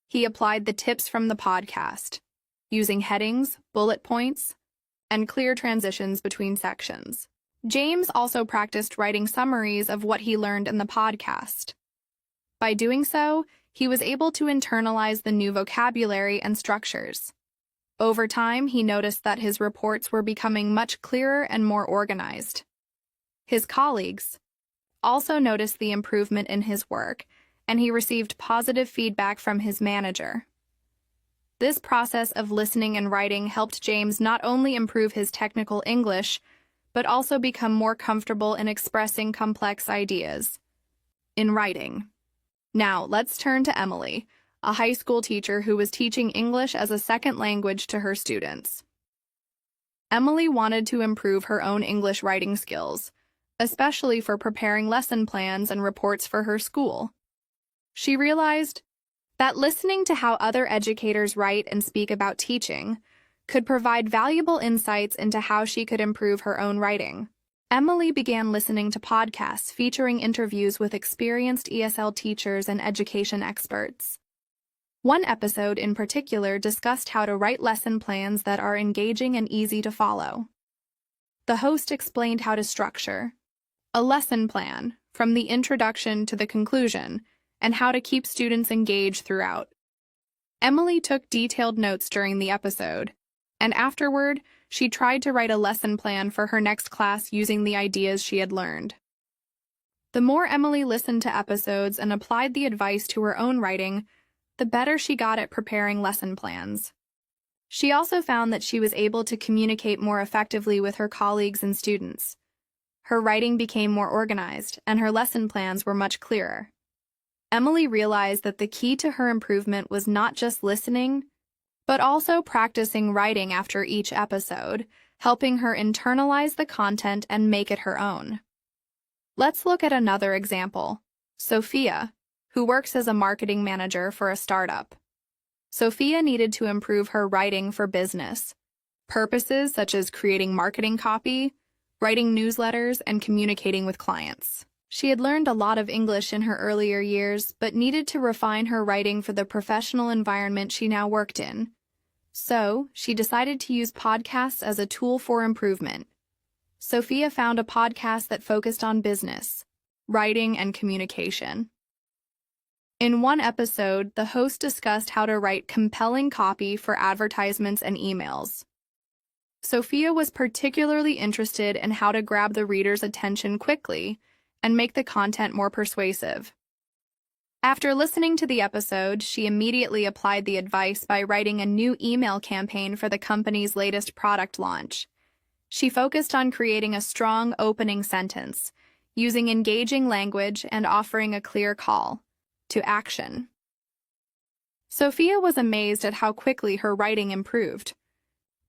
He applied the tips from the podcast, using headings, bullet points, and clear transitions between sections. James also practiced writing summaries of what he learned in the podcast. By doing so, he was able to internalize the new vocabulary and structures. Over time, he noticed that his reports were becoming much clearer and more organized. His colleagues also noticed the improvement in his work, and he received positive feedback from his manager. This process of listening and writing helped James not only improve his technical English, but also become more comfortable in expressing complex ideas in writing. Now, let's turn to Emily, a high school teacher who was teaching English as a second language to her students. Emily wanted to improve her own English writing skills, especially for preparing lesson plans and reports for her school. She realized that listening to how other educators write and speak about teaching could provide valuable insights into how she could improve her own writing. Emily began listening to podcasts featuring interviews with experienced ESL teachers and education experts. One episode in particular discussed how to write lesson plans that are engaging and easy to follow. The host explained how to structure a lesson plan from the introduction to the conclusion and how to keep students engaged throughout. Emily took detailed notes during the episode, and afterward, she tried to write a lesson plan for her next class using the ideas she had learned. The more Emily listened to episodes and applied the advice to her own writing, the better she got at preparing lesson plans. She also found that she was able to communicate more effectively with her colleagues and students. Her writing became more organized, and her lesson plans were much clearer. Emily realized that the key to her improvement was not just listening, but also practicing writing after each episode, helping her internalize the content and make it her own. Let's look at another example. Sophia, who works as a marketing manager for a startup. Sophia needed to improve her writing for business purposes such as creating marketing copy, writing newsletters, and communicating with clients. She had learned a lot of English in her earlier years, but needed to refine her writing for the professional environment she now worked in. So, she decided to use podcasts as a tool for improvement. Sophia found a podcast that focused on business, writing, and communication. In one episode, the host discussed how to write compelling copy for advertisements and emails. Sophia was particularly interested in how to grab the reader's attention quickly and make the content more persuasive. After listening to the episode, she immediately applied the advice by writing a new email campaign for the company's latest product launch. She focused on creating a strong opening sentence, using engaging language and offering a clear call to action. Sophia was amazed at how quickly her writing improved.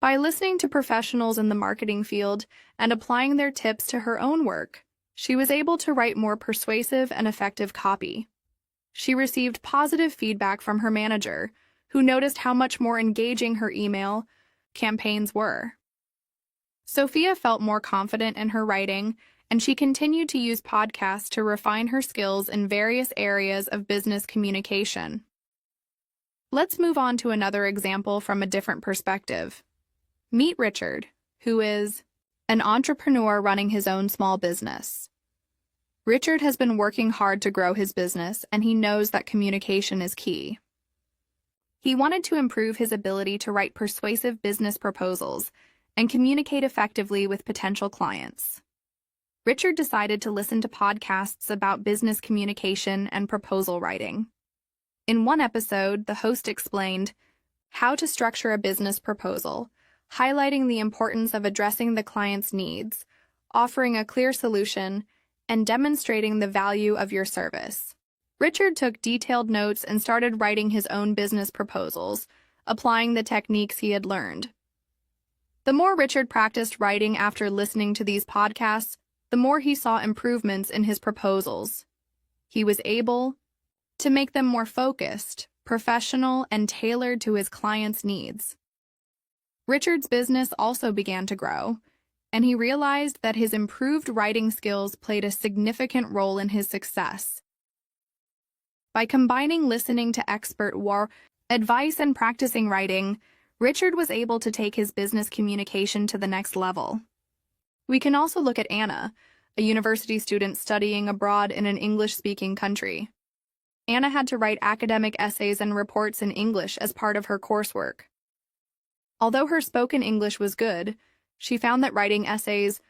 By listening to professionals in the marketing field and applying their tips to her own work, she was able to write more persuasive and effective copy. She received positive feedback from her manager, who noticed how much more engaging her email campaigns were. Sophia felt more confident in her writing, and she continued to use podcasts to refine her skills in various areas of business communication. Let's move on to another example from a different perspective. Meet Richard, who is an entrepreneur running his own small business. Richard has been working hard to grow his business, and he knows that communication is key. He wanted to improve his ability to write persuasive business proposals and communicate effectively with potential clients. Richard decided to listen to podcasts about business communication and proposal writing. In one episode, the host explained how to structure a business proposal, highlighting the importance of addressing the client's needs, offering a clear solution, and demonstrating the value of your service. Richard took detailed notes and started writing his own business proposals, applying the techniques he had learned. The more Richard practiced writing after listening to these podcasts, the more he saw improvements in his proposals. He was able to make them more focused, professional, and tailored to his clients' needs. Richard's business also began to grow, and he realized that his improved writing skills played a significant role in his success. By combining listening to expert advice and practicing writing, Richard was able to take his business communication to the next level. We can also look at Anna, a university student studying abroad in an English-speaking country. Anna had to write academic essays and reports in English as part of her coursework. Although her spoken English was good, she found that writing essays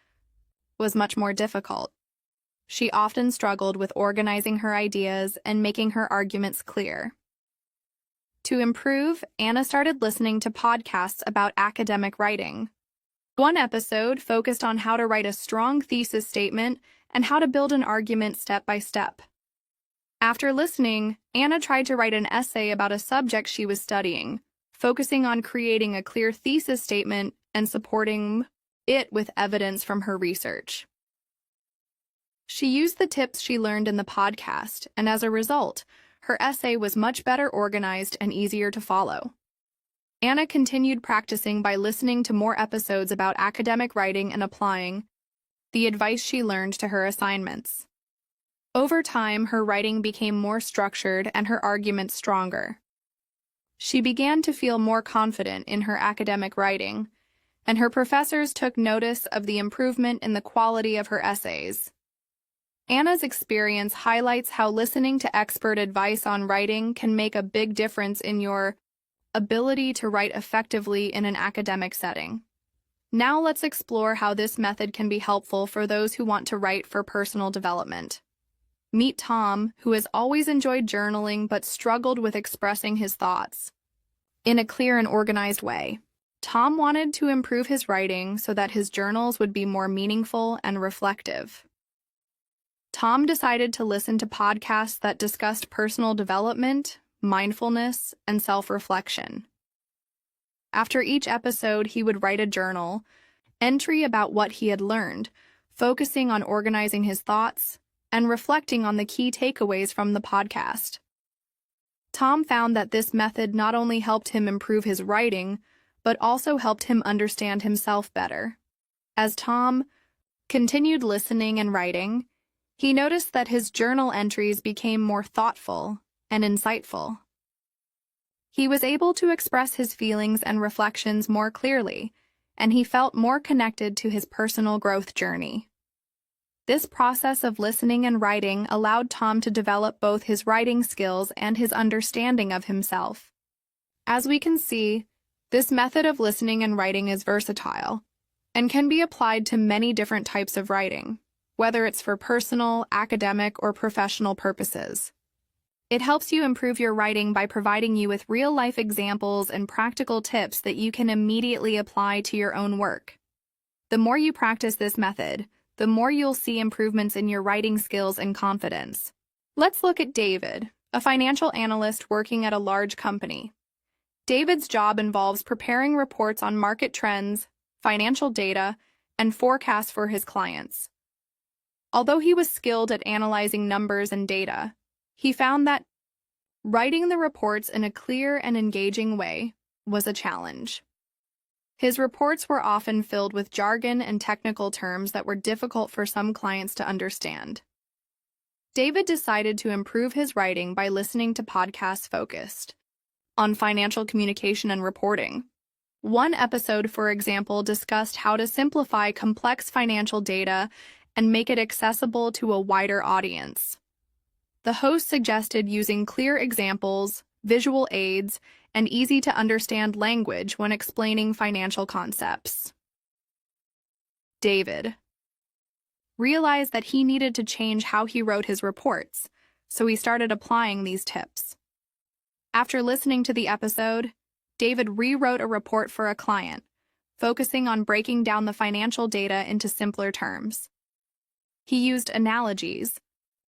was much more difficult. She often struggled with organizing her ideas and making her arguments clear. To improve, Anna started listening to podcasts about academic writing. One episode focused on how to write a strong thesis statement and how to build an argument step by step. After listening, Anna tried to write an essay about a subject she was studying, focusing on creating a clear thesis statement and supporting it with evidence from her research. She used the tips she learned in the podcast, and as a result, her essay was much better organized and easier to follow. Anna continued practicing by listening to more episodes about academic writing and applying the advice she learned to her assignments. Over time, her writing became more structured and her arguments stronger. She began to feel more confident in her academic writing, and her professors took notice of the improvement in the quality of her essays. Anna's experience highlights how listening to expert advice on writing can make a big difference in your ability to write effectively in an academic setting. Now let's explore how this method can be helpful for those who want to write for personal development. Meet Tom, who has always enjoyed journaling but struggled with expressing his thoughts in a clear and organized way. Tom wanted to improve his writing so that his journals would be more meaningful and reflective. Tom decided to listen to podcasts that discussed personal development, mindfulness, and self-reflection. After each episode, he would write a journal entry about what he had learned, focusing on organizing his thoughts and reflecting on the key takeaways from the podcast. Tom found that this method not only helped him improve his writing, but also helped him understand himself better. As Tom continued listening and writing, he noticed that his journal entries became more thoughtful and insightful. He was able to express his feelings and reflections more clearly, and he felt more connected to his personal growth journey. This process of listening and writing allowed Tom to develop both his writing skills and his understanding of himself. As we can see, this method of listening and writing is versatile and can be applied to many different types of writing, whether it's for personal, academic, or professional purposes. It helps you improve your writing by providing you with real-life examples and practical tips that you can immediately apply to your own work. The more you practice this method, the more you'll see improvements in your writing skills and confidence. Let's look at David, a financial analyst working at a large company. David's job involves preparing reports on market trends, financial data, and forecasts for his clients. Although he was skilled at analyzing numbers and data, he found that writing the reports in a clear and engaging way was a challenge. His reports were often filled with jargon and technical terms that were difficult for some clients to understand. David decided to improve his writing by listening to podcasts focused on financial communication and reporting. One episode, for example, discussed how to simplify complex financial data and make it accessible to a wider audience. The host suggested using clear examples, visual aids, and easy-to-understand language when explaining financial concepts. David realized that he needed to change how he wrote his reports, so he started applying these tips. After listening to the episode, David rewrote a report for a client, focusing on breaking down the financial data into simpler terms. He used analogies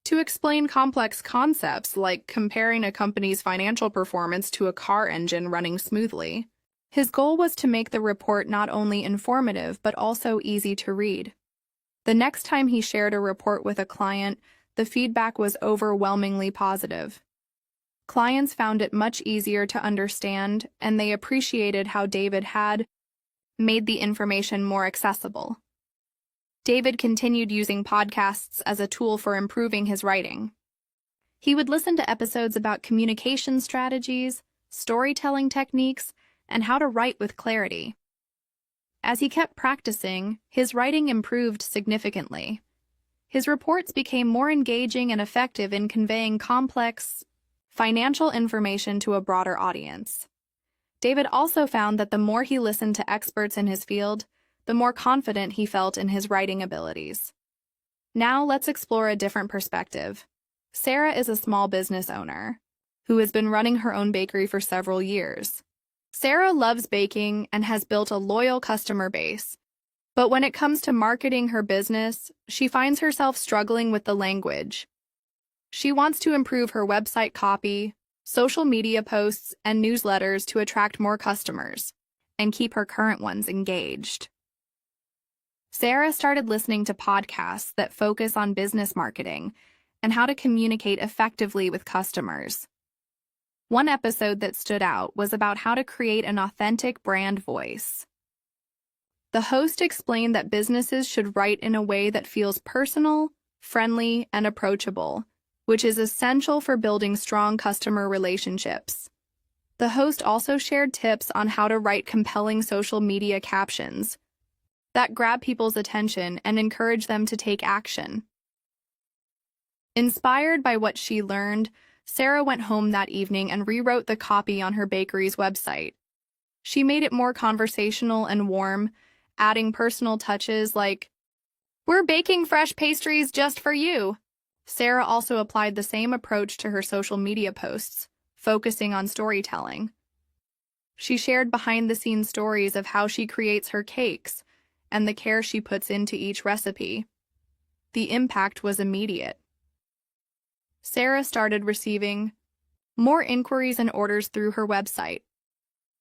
to explain complex concepts like comparing a company's financial performance to a car engine running smoothly. His goal was to make the report not only informative but also easy to read. The next time he shared a report with a client, the feedback was overwhelmingly positive. Clients found it much easier to understand, and they appreciated how David had made the information more accessible. David continued using podcasts as a tool for improving his writing. He would listen to episodes about communication strategies, storytelling techniques, and how to write with clarity. As he kept practicing, his writing improved significantly. His reports became more engaging and effective in conveying complex financial information to a broader audience. David also found that the more he listened to experts in his field, the more confident he felt in his writing abilities. Now let's explore a different perspective. Sarah is a small business owner who has been running her own bakery for several years. Sarah loves baking and has built a loyal customer base. But when it comes to marketing her business, she finds herself struggling with the language. She wants to improve her website copy, social media posts, and newsletters to attract more customers and keep her current ones engaged. Sarah started listening to podcasts that focus on business marketing and how to communicate effectively with customers. One episode that stood out was about how to create an authentic brand voice. The host explained that businesses should write in a way that feels personal, friendly, and approachable, which is essential for building strong customer relationships. The host also shared tips on how to write compelling social media captions that grab people's attention and encourage them to take action. Inspired by what she learned, Sarah went home that evening and rewrote the copy on her bakery's website. She made it more conversational and warm, adding personal touches like, "We're baking fresh pastries just for you." Sarah also applied the same approach to her social media posts, focusing on storytelling. She shared behind-the-scenes stories of how she creates her cakes and the care she puts into each recipe. The impact was immediate. Sarah started receiving more inquiries and orders through her website.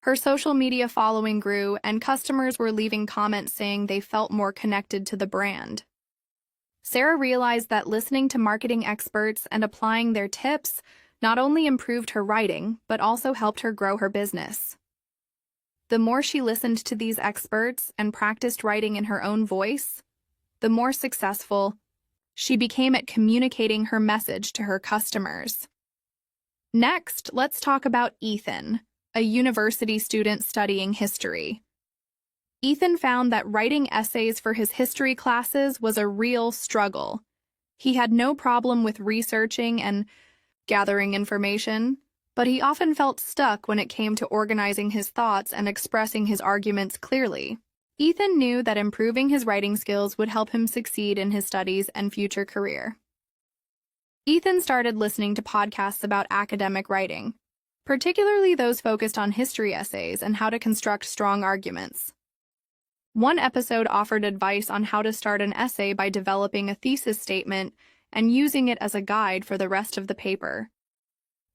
Her social media following grew, and customers were leaving comments saying they felt more connected to the brand. Sarah realized that listening to marketing experts and applying their tips not only improved her writing, but also helped her grow her business. The more she listened to these experts and practiced writing in her own voice, the more successful she became at communicating her message to her customers. Next, let's talk about Ethan, a university student studying history. Ethan found that writing essays for his history classes was a real struggle. He had no problem with researching and gathering information, but he often felt stuck when it came to organizing his thoughts and expressing his arguments clearly. Ethan knew that improving his writing skills would help him succeed in his studies and future career. Ethan started listening to podcasts about academic writing, particularly those focused on history essays and how to construct strong arguments. One episode offered advice on how to start an essay by developing a thesis statement and using it as a guide for the rest of the paper.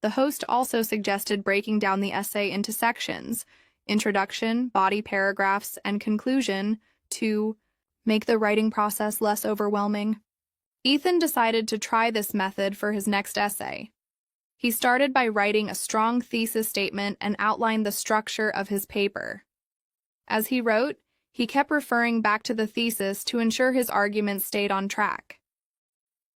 The host also suggested breaking down the essay into sections, introduction, body paragraphs, and conclusion, to make the writing process less overwhelming. Ethan decided to try this method for his next essay. He started by writing a strong thesis statement and outlined the structure of his paper. As he wrote, he kept referring back to the thesis to ensure his arguments stayed on track.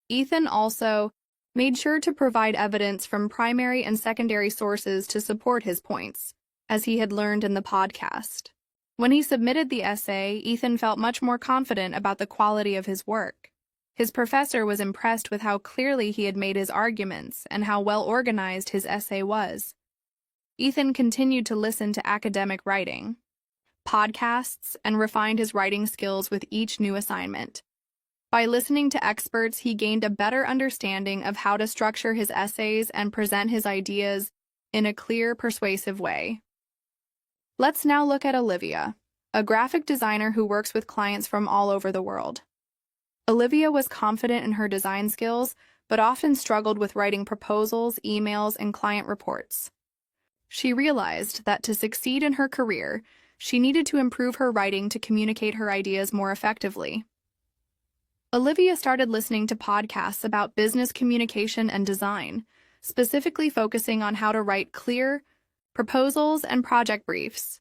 Ethan also made sure to provide evidence from primary and secondary sources to support his points, as he had learned in the podcast. When he submitted the essay, Ethan felt much more confident about the quality of his work. His professor was impressed with how clearly he had made his arguments and how well organized his essay was. Ethan continued to listen to academic writing, podcasts, and refined his writing skills with each new assignment. By listening to experts, he gained a better understanding of how to structure his essays and present his ideas in a clear, persuasive way. Let's now look at Olivia, a graphic designer who works with clients from all over the world. Olivia was confident in her design skills, but often struggled with writing proposals, emails, and client reports. She realized that to succeed in her career, she needed to improve her writing to communicate her ideas more effectively. Olivia started listening to podcasts about business communication and design, specifically focusing on how to write clear proposals and project briefs.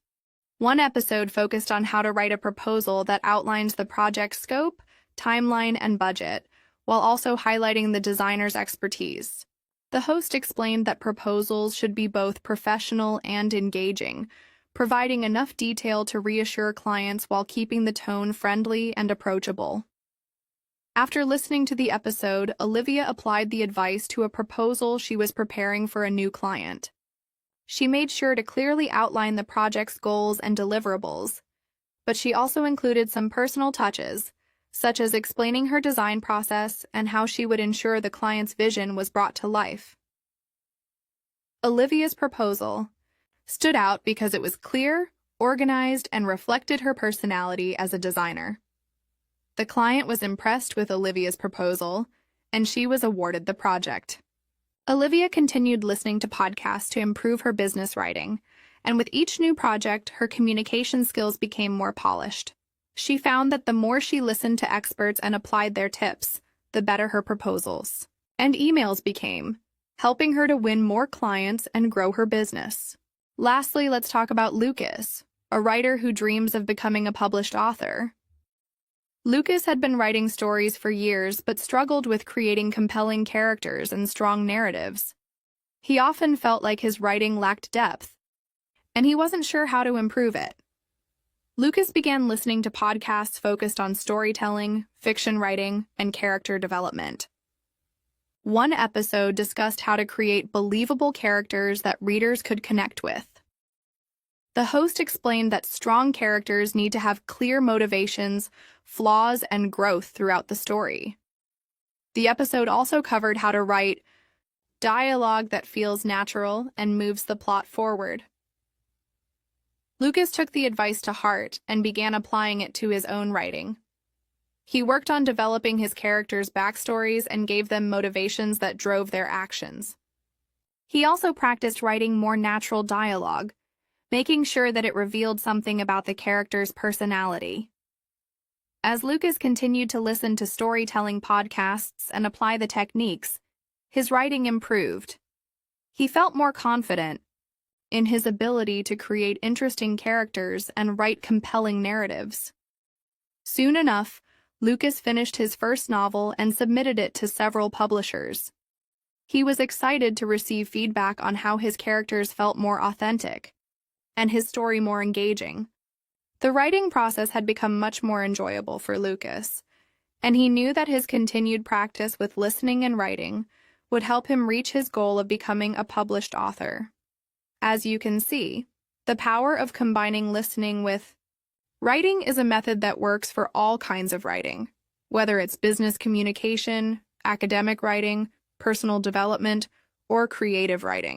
One episode focused on how to write a proposal that outlines the project scope, timeline, and budget, while also highlighting the designer's expertise. The host explained that proposals should be both professional and engaging, providing enough detail to reassure clients while keeping the tone friendly and approachable. After listening to the episode, Olivia applied the advice to a proposal she was preparing for a new client. She made sure to clearly outline the project's goals and deliverables, but she also included some personal touches, such as explaining her design process and how she would ensure the client's vision was brought to life. Olivia's proposal stood out because it was clear, organized, and reflected her personality as a designer. The client was impressed with Olivia's proposal, and she was awarded the project. Olivia continued listening to podcasts to improve her business writing, and with each new project, her communication skills became more polished. She found that the more she listened to experts and applied their tips, the better her proposals and emails became, helping her to win more clients and grow her business. Lastly, let's talk about Lucas, a writer who dreams of becoming a published author. Lucas had been writing stories for years but struggled with creating compelling characters and strong narratives. He often felt like his writing lacked depth, and he wasn't sure how to improve it. Lucas began listening to podcasts focused on storytelling, fiction writing, and character development. One episode discussed how to create believable characters that readers could connect with. The host explained that strong characters need to have clear motivations, flaws, and growth throughout the story. The episode also covered how to write dialogue that feels natural and moves the plot forward. Lucas took the advice to heart and began applying it to his own writing. He worked on developing his characters' backstories and gave them motivations that drove their actions. He also practiced writing more natural dialogue, making sure that it revealed something about the character's personality. As Lucas continued to listen to storytelling podcasts and apply the techniques, his writing improved. He felt more confident in his ability to create interesting characters and write compelling narratives. Soon enough, Lucas finished his first novel and submitted it to several publishers. He was excited to receive feedback on how his characters felt more authentic and his story more engaging. The writing process had become much more enjoyable for Lucas, and he knew that his continued practice with listening and writing would help him reach his goal of becoming a published author. As you can see, the power of combining listening with writing is a method that works for all kinds of writing, whether it's business communication, academic writing, personal development, or creative writing.